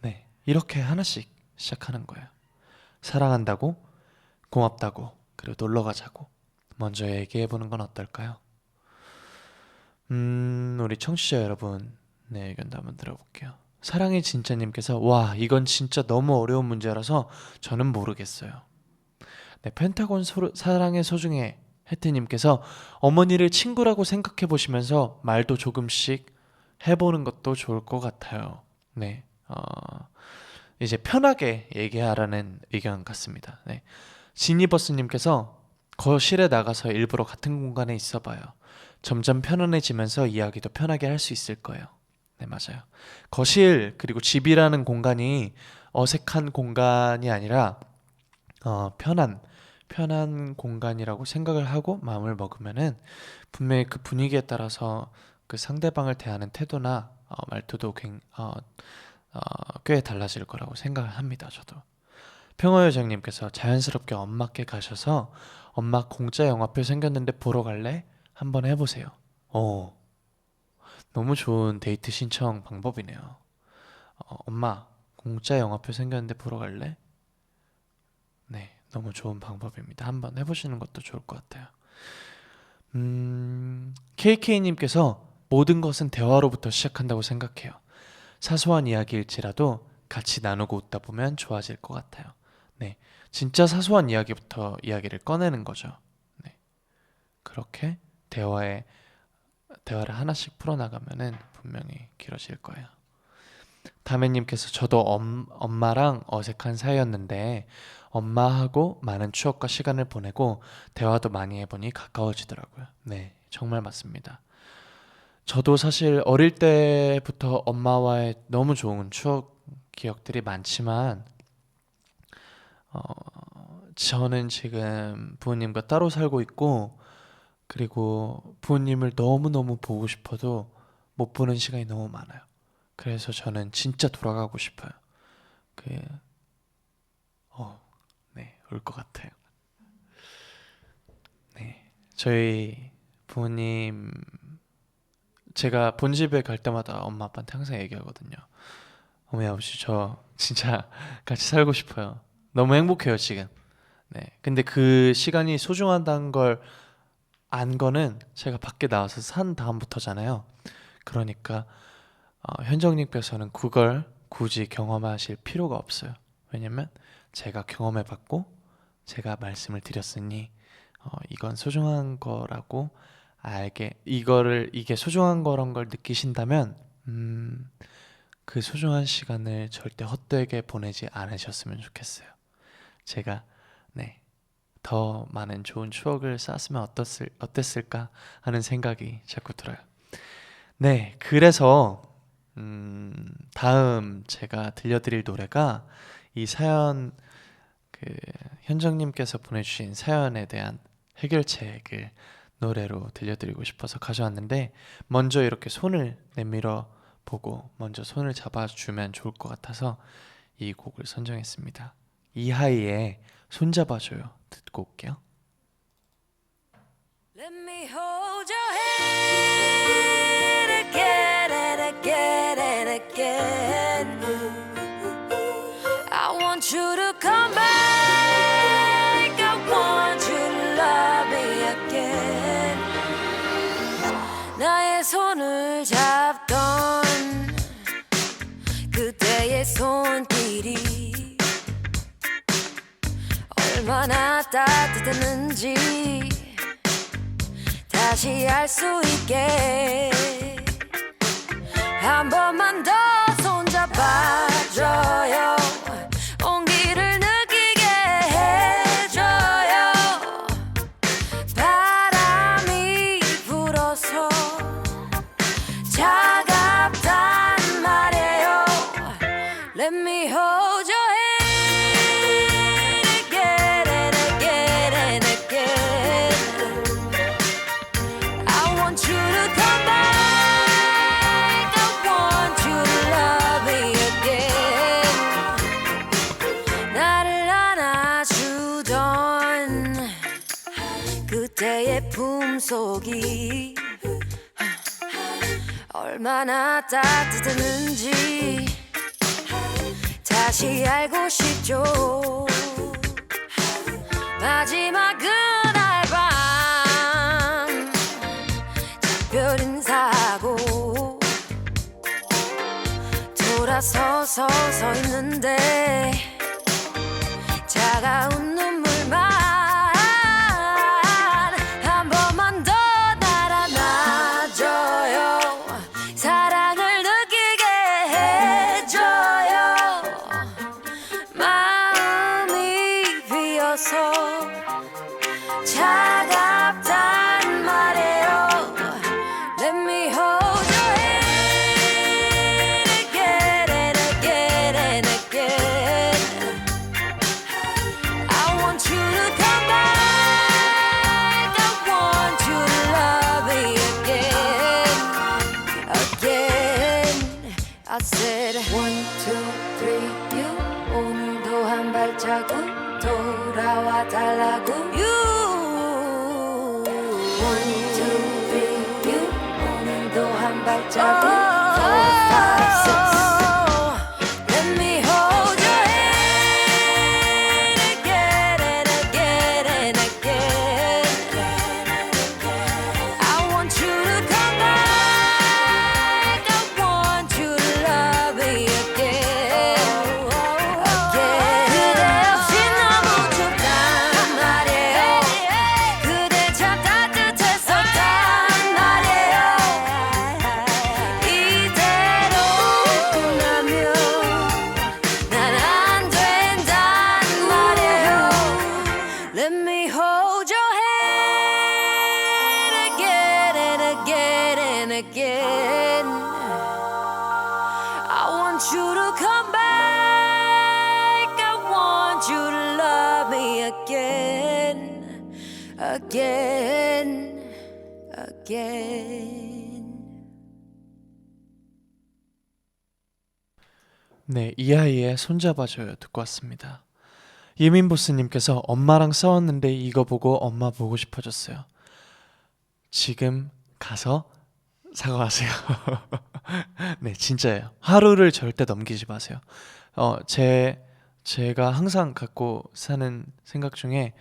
네, 이렇게 하나씩 시작하는 거예요. 사랑한다고, 고맙다고, 그리고 놀러 가자고 먼저 얘기해보는 건 어떨까요? 우리 청취자 여러분, 네, 의견도 한번 들어볼게요. 사랑의 진짜님께서 와, 이건 진짜 너무 어려운 문제라서 저는 모르겠어요. 네, 펜타곤 사랑의 소중해 혜태님께서 어머니를 친구라고 생각해 보시면서 말도 조금씩 해보는 것도 좋을 것 같아요. 네, 이제 편하게 얘기하라는 의견 같습니다. 네, 지니버스님께서 거실에 나가서 일부러 같은 공간에 있어봐요. 점점 편안해지면서 이야기도 편하게 할 수 있을 거예요. 네, 맞아요. 거실 그리고 집이라는 공간이 어색한 공간이 아니라 편한 공간이라고 생각을 하고 마음을 먹으면은 분명히 그 분위기에 따라서 그 상대방을 대하는 태도나 말투도 꽤 달라질 거라고 생각을 합니다. 저도. 평화요정님께서 자연스럽게 엄마께 가셔서 엄마 공짜 영화표 생겼는데 보러 갈래? 한번 해보세요. 너무 좋은 데이트 신청 방법이네요. 엄마 공짜 영화표 생겼는데 보러 갈래? 네, 너무 좋은 방법입니다. 한번 해보시는 것도 좋을 것 같아요. KK님께서 모든 것은 대화로부터 시작한다고 생각해요. 사소한 이야기일지라도 같이 나누고 웃다 보면 좋아질 것 같아요. 네, 진짜 사소한 이야기부터 이야기를 꺼내는 거죠. 네, 그렇게 대화를 하나씩 풀어나가면은 분명히 길어질 거예요. 다매님께서 저도 엄마랑 어색한 사이였는데 엄마하고 많은 추억과 시간을 보내고 대화도 많이 해보니 가까워지더라고요. 네, 정말 맞습니다. 저도 사실 어릴 때부터 엄마와의 너무 좋은 추억 기억들이 많지만 저는 지금 부모님과 따로 살고 있고 그리고 부모님을 너무너무 보고 싶어도 못 보는 시간이 너무 많아요. 그래서 저는 진짜 돌아가고 싶어요. 네, 울 것 같아요. 네, 저희 부모님 제가 본집에 갈 때마다 엄마 아빠한테 항상 얘기하거든요. 어머니 아버지 저 진짜 같이 살고 싶어요. 너무 행복해요 지금. 네, 근데 그 시간이 소중하다는 걸 안 거는 제가 밖에 나와서 산 다음부터잖아요. 그러니까 현정님께서는 그걸 굳이 경험하실 필요가 없어요. 왜냐면 제가 경험해봤고 제가 말씀을 드렸으니 이건 소중한 거라고 이게 소중한 거란 걸 느끼신다면 그 소중한 시간을 절대 헛되게 보내지 않으셨으면 좋겠어요. 제가 더 많은 좋은 추억을 쌓았으면 어땠을까 하는 생각이 자꾸 들어요. 네, 그래서 다음 제가 들려드릴 노래가 이 사연 현정님께서 보내주신 사연에 대한 해결책을 노래로 들려드리고 싶어서 가져왔는데 먼저 이렇게 손을 내밀어 보고 먼저 손을 잡아주면 좋을 것 같아서 이 곡을 선정했습니다. 이하이의 손잡아줘요 듣고 올게요. Let me hold your hand again and again and again. I want you to come back. I want you to love me again. 나의 손을 잡던 그때의 손길이 얼마나 따뜻했는지 다시 알 수 있게 한 번만 더 손잡아줘요. 온기를 느끼게 해줘요. 바람이 불어서 차갑단 말이에요. Let me hold your hand. 그때의 품속이 얼마나 따뜻했는지 다시 알고 싶죠. 마지막 그날 밤 작별 인사하고 돌아서서 서 있는데 차가운 눈물만 사랑을 느끼게 해줘요. 마음이 비어서 차갑단 말이에요. Let me hold your hand again and again and again. I want you to come back. I want you to love me again. I said 1, 2, 3 you 오늘도 한 발자국 돌아와 달라고 you 1, 2, 3 you 오늘도 한 발자국 4, 5, 6 Let me hold your hand again and again and again. I want you to come back. I want you to love me again. 그대 없이 너무 좁단 말이에요. 그대 참 따뜻했었단 말이에요. want you to come back. I want you to love me again, again, again. 네, 이하이의 손잡아줘요 듣고 왔습니다. 예민보스님께서 엄마랑 싸웠는데 이거 보고 엄마 보고 싶어졌어요. 지금 가서 사과하세요. 네, 진짜예요. 하루를 절대 넘기지 마세요. 제가 항상 갖고 사는 생각 중에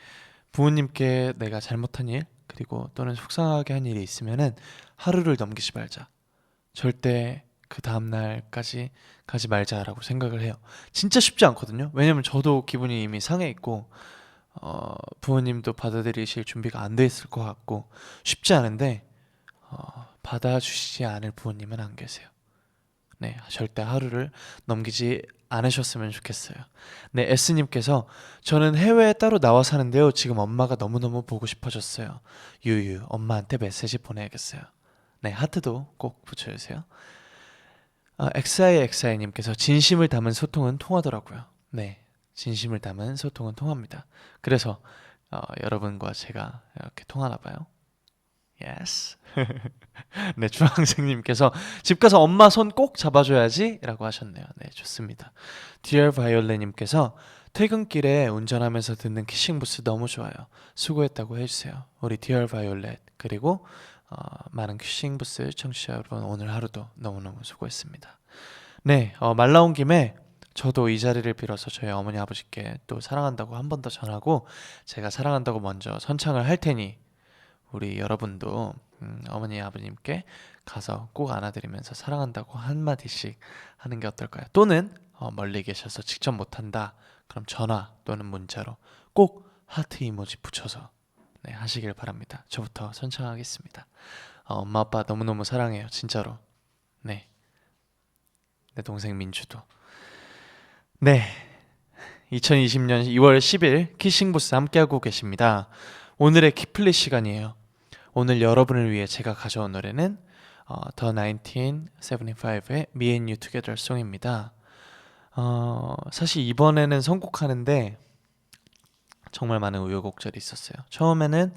부모님께 내가 잘못한 일 그리고 또는 속상하게 한 일이 있으면은 하루를 넘기지 말자. 절대 그 다음날까지 가지 말자라고 생각을 해요. 진짜 쉽지 않거든요. 왜냐면 저도 기분이 이미 상해 있고 부모님도 받아들이실 준비가 안 돼 있을 것 같고 쉽지 않은데 받아주시지 않을 부모님은 안 계세요. 네, 절대 하루를 넘기지 않으셨으면 좋겠어요. 네, S님께서 저는 해외에 따로 나와 사는데요. 지금 엄마가 너무너무 보고 싶어졌어요. 유유, 엄마한테 메시지 보내야겠어요. 네, 하트도 꼭 붙여주세요. XIXI님께서 진심을 담은 소통은 통하더라고요. 네, 진심을 담은 소통은 통합니다. 그래서 여러분과 제가 이렇게 통하나 봐요. Yes. 네, 주황생님께서 집 가서 엄마 손 꼭 잡아줘야지 라고 하셨네요. 네, 좋습니다. Dear Violet님께서 퇴근길에 운전하면서 듣는 키싱부스 너무 좋아요. 수고했다고 해주세요. 우리 Dear Violet 그리고 많은 키싱부스 청취자 여러분 오늘 하루도 너무너무 수고했습니다. 네, 말 나온 김에 저도 이 자리를 빌어서 저희 어머니 아버지께 또 사랑한다고 한 번 더 전하고 제가 사랑한다고 먼저 선창을 할 테니 우리 여러분도 어머니 아버님께 가서 꼭 안아드리면서 사랑한다고 한마디씩 하는 게 어떨까요? 또는 멀리 계셔서 직접 못한다 그럼 전화 또는 문자로 꼭 하트 이모지 붙여서 네, 하시길 바랍니다. 저부터 선창하겠습니다. 엄마 아빠 너무너무 사랑해요. 진짜로. 네, 내 동생 민주도. 네, 2020년 2월 10일 키싱부스 함께하고 계십니다. 오늘의 키플리 시간이에요. 오늘 여러분을 위해 제가 가져온 노래는 The 1975의 Me and You Together Song입니다. 사실 이번에는 선곡하는데 정말 많은 우여곡절이 있었어요. 처음에는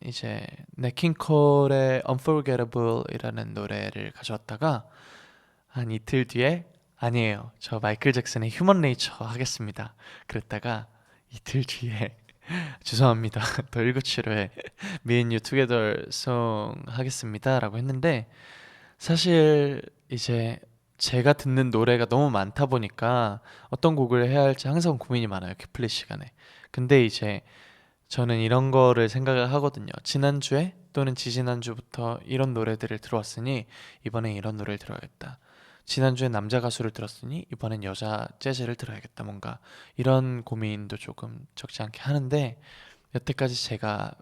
이제 네킹콜의 Unforgettable이라는 노래를 가져왔다가 한 이틀 뒤에 아니에요, 저 마이클 잭슨의 Human Nature 하겠습니다 그랬다가 이틀 뒤에 죄송합니다, 더 1975의 Me and You Together Song 하겠습니다 라고 했는데 사실 이제 제가 듣는 노래가 너무 많다 보니까 어떤 곡을 해야 할지 항상 고민이 많아요, 키플리 시간에. 근데 이제 저는 이런 거를 생각을 하거든요. 지난주에 또는 지지난주부터 이런 노래들을 들어왔으니 이번엔 이런 노래를 들어야겠다. 지난주에 남자 가수를 들었으니 이번엔 여자 재즈를 들어야겠다. 뭔가 이런 고민도 조금 적지 않게 하는데 여태까지 제가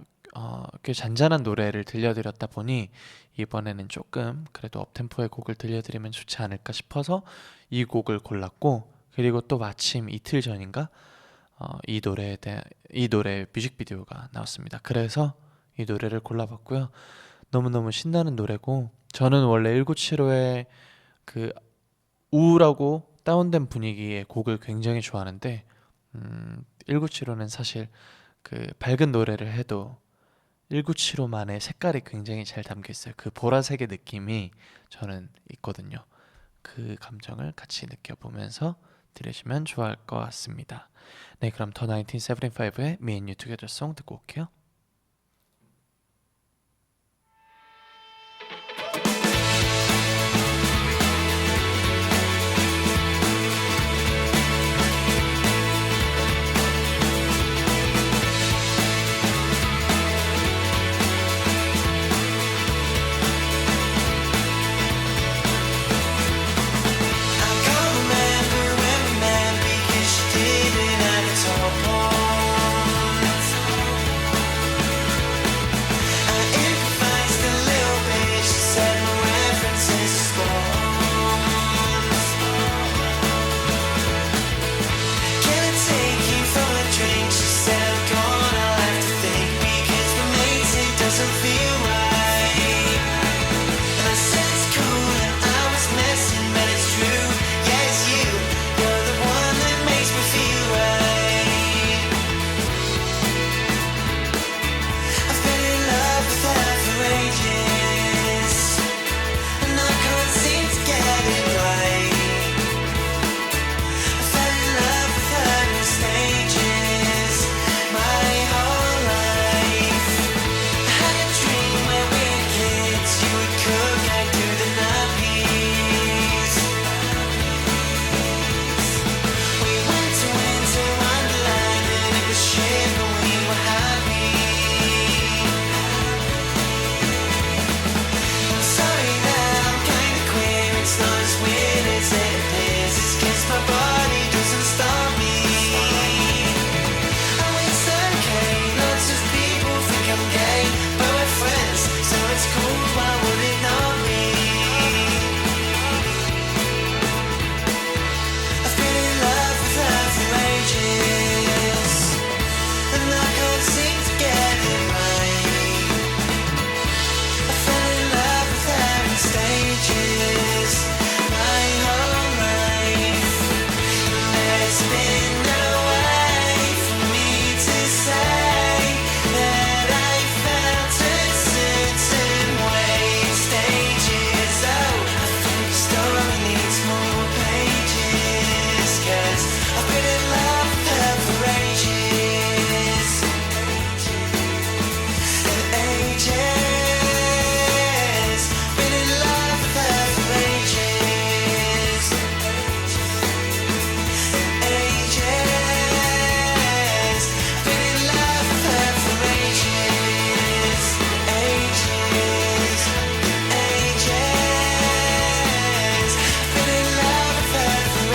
꽤 잔잔한 노래를 들려드렸다 보니 이번에는 조금 그래도 업템포의 곡을 들려드리면 좋지 않을까 싶어서 이 곡을 골랐고, 그리고 또 마침 이틀 전인가 이 노래 뮤직비디오가 나왔습니다. 그래서 이 노래를 골라봤고요. 너무너무 신나는 노래고, 저는 원래 1975의 그 우울하고 다운된 분위기의 곡을 굉장히 좋아하는데 1975는 사실 그 밝은 노래를 해도 1975만의 색깔이 굉장히 잘 담겨 있어요. 그 보라색의 느낌이 저는 있거든요. 그 감정을 같이 느껴보면서 들으시면 좋아할 것 같습니다. 네, 그럼 더 1975의 Me and You Together Song 듣고 올게요. I can't remember when we met because you didn't at all points. not as weird as it appears. It's 'cause my body doesn't stop me. Oh, it's okay, lots of people think I'm gay, but we're friends, so it's cool, why would it not be? I've been in love with her for ages, and I can't seem to get it right. I fell in love with her in stages, my whole life. There's been no way for me to say that I felt a certain way. Stages, oh, I think the story needs more pages, 'cause I've been in love with her for ages. And ages. Been in love with her for ages. Ages. Been in love with her for ages. Ages. Ages. Been in love with her for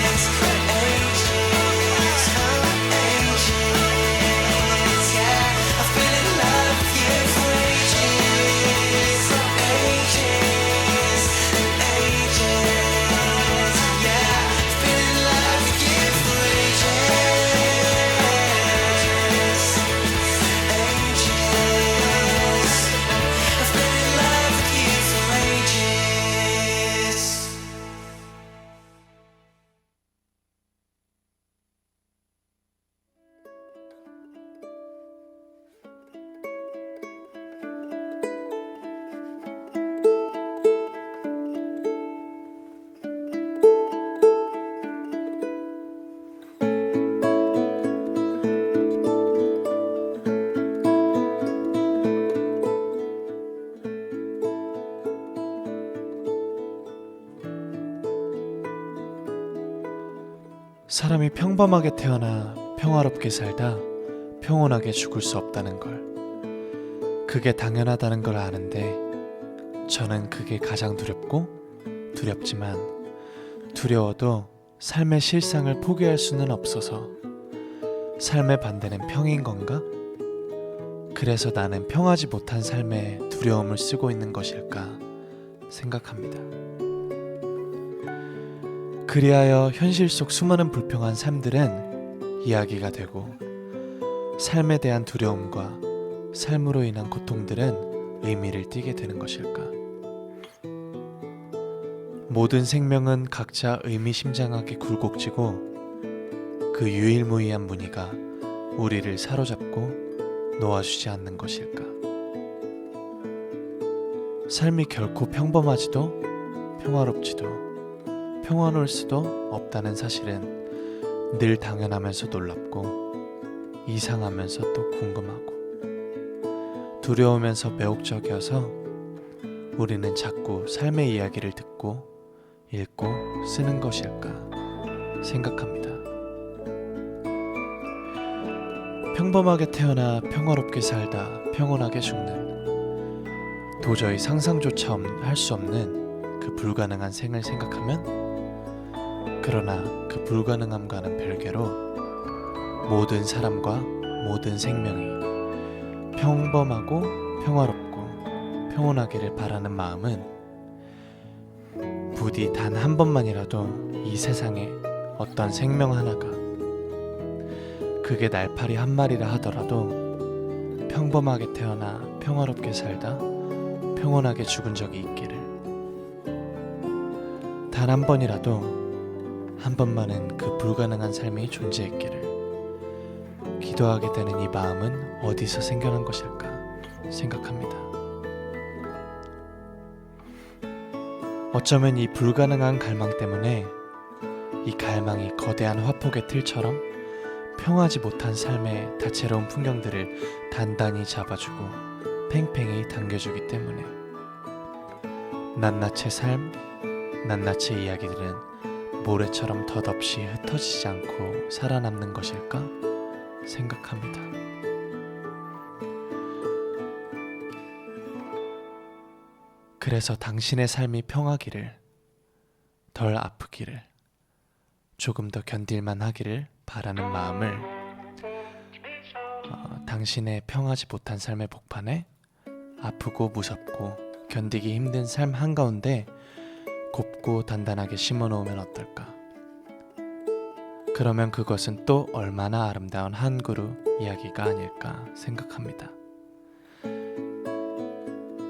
ages. Ages. Oh, ages. Yeah, I've been in love with you for ages. Ages. Ages. Yeah, I've been in love with you for ages. Ages. I've been in love with you for ages. 사람이 평범하게 태어나 평화롭게 살다 평온하게 죽을 수 없다는 걸, 그게 당연하다는 걸 아는데 저는 그게 가장 두렵고 두렵지만 두려워도 삶의 실상을 포기할 수는 없어서 삶의 반대는 평인 건가? 그래서 나는 평하지 못한 삶에 두려움을 쓰고 있는 것일까 생각합니다. 그리하여 현실 속 수많은 불평한 삶들은 이야기가 되고, 삶에 대한 두려움과 삶으로 인한 고통들은 의미를 띠게 되는 것일까? 모든 생명은 각자 의미심장하게 굴곡지고 그 유일무이한 무늬가 우리를 사로잡고 놓아주지 않는 것일까? 삶이 결코 평범하지도 평화롭지도 평화로울 수도 없다는 사실은 늘 당연하면서 놀랍고 이상하면서 또 궁금하고 두려우면서 매혹적이어서 우리는 자꾸 삶의 이야기를 듣고 읽고 쓰는 것일까 생각합니다. 평범하게 태어나 평화롭게 살다 평온하게 죽는, 도저히 상상조차 할 수 없는 그 불가능한 생을 생각하면, 그러나 그 불가능함과는 별개로 모든 사람과 모든 생명이 평범하고 평화롭고 평온하기를 바라는 마음은 부디 단 한 번만이라도 이 세상에 어떤 생명 하나가, 그게 날파리 한 마리라 하더라도 평범하게 태어나 평화롭게 살다 평온하게 죽은 적이 있기를, 단 한 번이라도 한 번만은 그 불가능한 삶이 존재했기를 기도하게 되는 이 마음은 어디서 생겨난 것일까 생각합니다. 어쩌면 이 불가능한 갈망 때문에 이 갈망이 거대한 화폭의 틀처럼 평하지 못한 삶의 다채로운 풍경들을 단단히 잡아주고 팽팽히 당겨주기 때문에 낱낱의 삶, 낱낱의 이야기들은 모래처럼 덧없이 흩어지지 않고 살아남는 것일까 생각합니다. 그래서 당신의 삶이 평하기를, 덜 아프기를, 조금 더 견딜만 하기를 바라는 마음을 당신의 평하지 못한 삶의 복판에 아프고 무섭고 견디기 힘든 삶 한가운데 곱고 단단하게 심어놓으면 어떨까? 그러면 그것은 또 얼마나 아름다운 한 그루 이야기가 아닐까 생각합니다.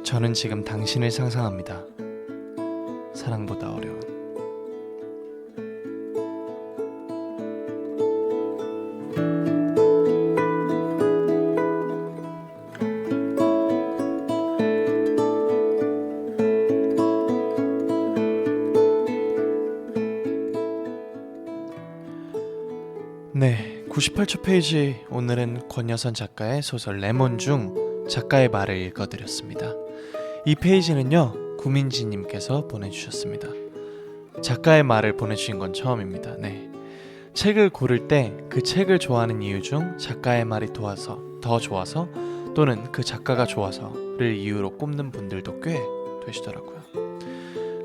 저는 지금 당신을 상상합니다. 사랑보다 어려운. 네, 98초 페이지. 오늘은 권여선 작가의 소설 레몬 중 작가의 말을 읽어드렸습니다. 이 페이지는요, 구민지님께서 보내주셨습니다. 작가의 말을 보내주신 건 처음입니다. 네, 책을 고를 때 그 책을 좋아하는 이유 중 작가의 말이 더 좋아서 또는 그 작가가 좋아서를 이유로 꼽는 분들도 꽤 되시더라고요.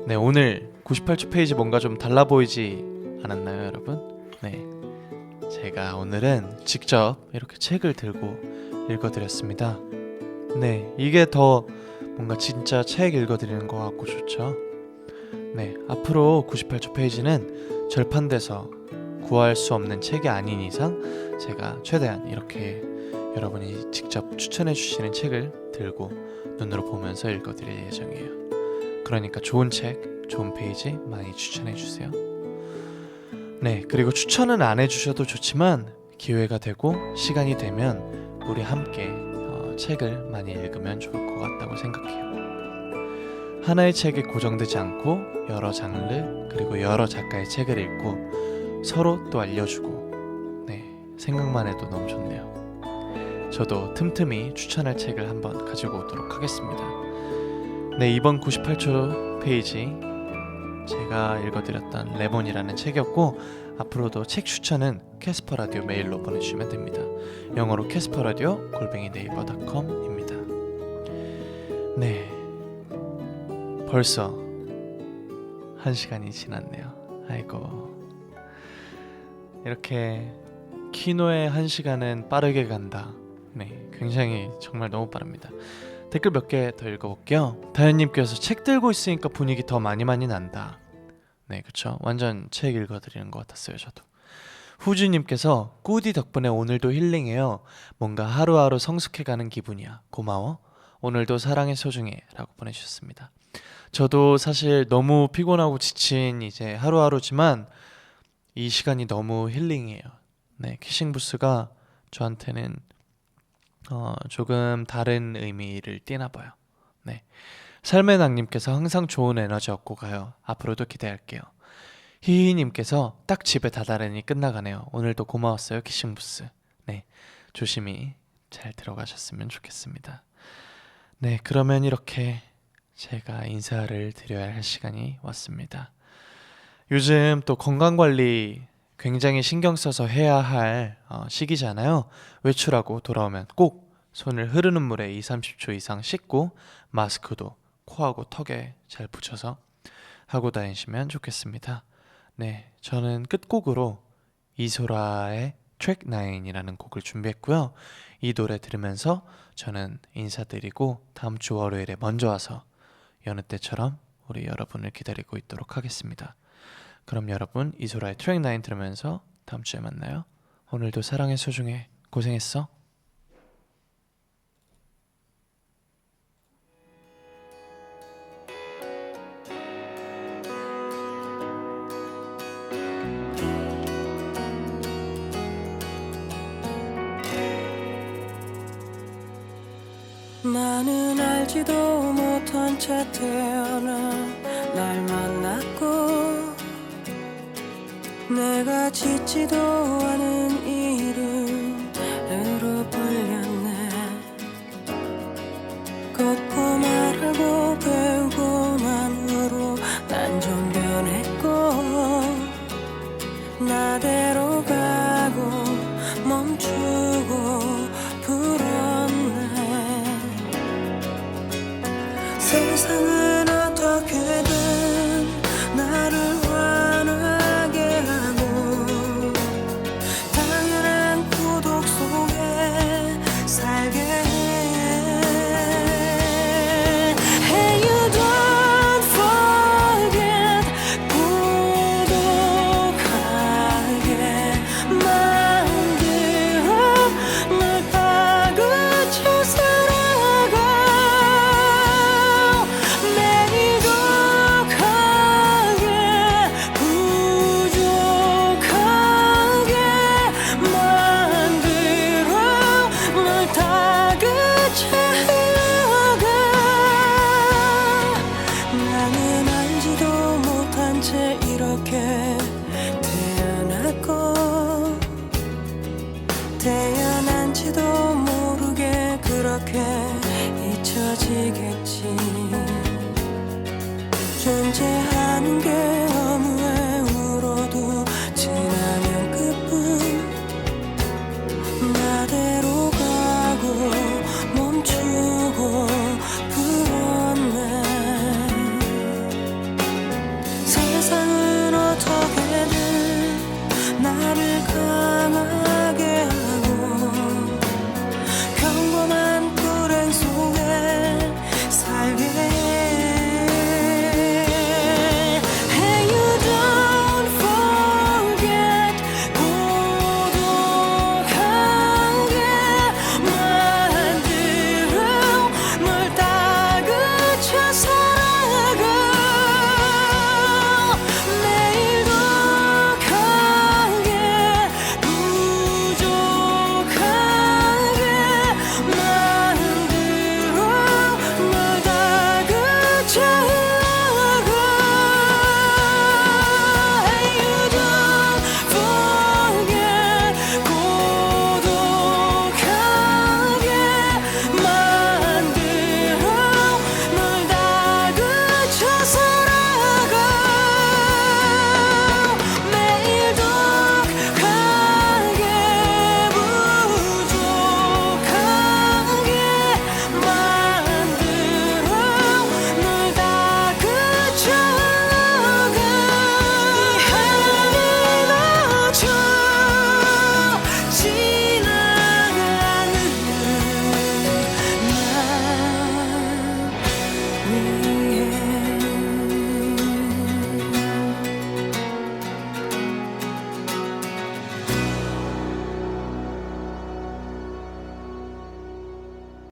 네, 오늘 98초 페이지 뭔가 좀 달라 보이지 않았나요, 여러분? 네, 제가 오늘은 직접 이렇게 책을 들고 읽어드렸습니다. 네, 이게 더 뭔가 진짜 책 읽어드리는 것 같고 좋죠. 네, 앞으로 98초 페이지는 절판돼서 구할 수 없는 책이 아닌 이상 제가 최대한 이렇게 여러분이 직접 추천해 주시는 책을 들고 눈으로 보면서 읽어드릴 예정이에요. 그러니까 좋은 책, 좋은 페이지 많이 추천해 주세요. 네, 그리고 추천은 안 해주셔도 좋지만 기회가 되고 시간이 되면 우리 함께 책을 많이 읽으면 좋을 것 같다고 생각해요. 하나의 책에 고정되지 않고 여러 장르 그리고 여러 작가의 책을 읽고 서로 또 알려주고, 네, 생각만 해도 너무 좋네요. 저도 틈틈이 추천할 책을 한번 가지고 오도록 하겠습니다. 네, 이번 98초 페이지 제가 읽어드렸던 레몬이라는 책이었고, 앞으로도 책 추천은 캐스퍼라디오 메일로 보내주시면 됩니다. 영어로 캐스퍼라디오 @naver.com입니다. 네, 벌써 1시간이 지났네요. 아이고, 이렇게 키노의 1시간은 빠르게 간다. 네, 굉장히 정말 너무 빠릅니다. 댓글 몇 개 더 읽어볼게요. 다현님께서 책 들고 있으니까 분위기 더 많이 난다. 네, 그쵸, 완전 책 읽어드리는 것 같았어요. 저도. 후주님께서 꾸디 덕분에 오늘도 힐링해요. 뭔가 하루하루 성숙해가는 기분이야. 고마워. 오늘도 사랑해 소중해 라고 보내주셨습니다. 저도 사실 너무 피곤하고 지친 이제 하루하루지만 이 시간이 너무 힐링이에요. 네, 키싱부스가 저한테는 조금 다른 의미를 띠나 봐요. 네, 삶의 낭님께서 항상 좋은 에너지 얻고 가요. 앞으로도 기대할게요. 희희님께서 딱 집에 다다르니 끝나가네요. 오늘도 고마웠어요, 키싱부스. 네, 조심히 잘 들어가셨으면 좋겠습니다. 네, 그러면 이렇게 제가 인사를 드려야 할 시간이 왔습니다. 요즘 또 건강관리 굉장히 신경 써서 해야 할 시기잖아요. 외출하고 돌아오면 꼭 손을 흐르는 물에 20-30초 이상 씻고 마스크도 코하고 턱에 잘 붙여서 하고 다니시면 좋겠습니다. 네, 저는 끝곡으로 이소라의 트랙 9이라는 곡을 준비했고요. 이 노래 들으면서 저는 인사드리고 다음 주 월요일에 먼저 와서 여느 때처럼 우리 여러분을 기다리고 있도록 하겠습니다. 그럼 여러분, 이소라의 트랙 9 들으면서 다음 주에 만나요. 오늘도 사랑해 소중해. 고생했어. 나는 알지도 못한 채 태어나 날 만났고 내가 짓지도 않은 이름으로 불렸네. 걷고 말하고 배우고 난 후로 난 좀 변했고 나대로 가고 멈추고 불었네. 세상은 가는 게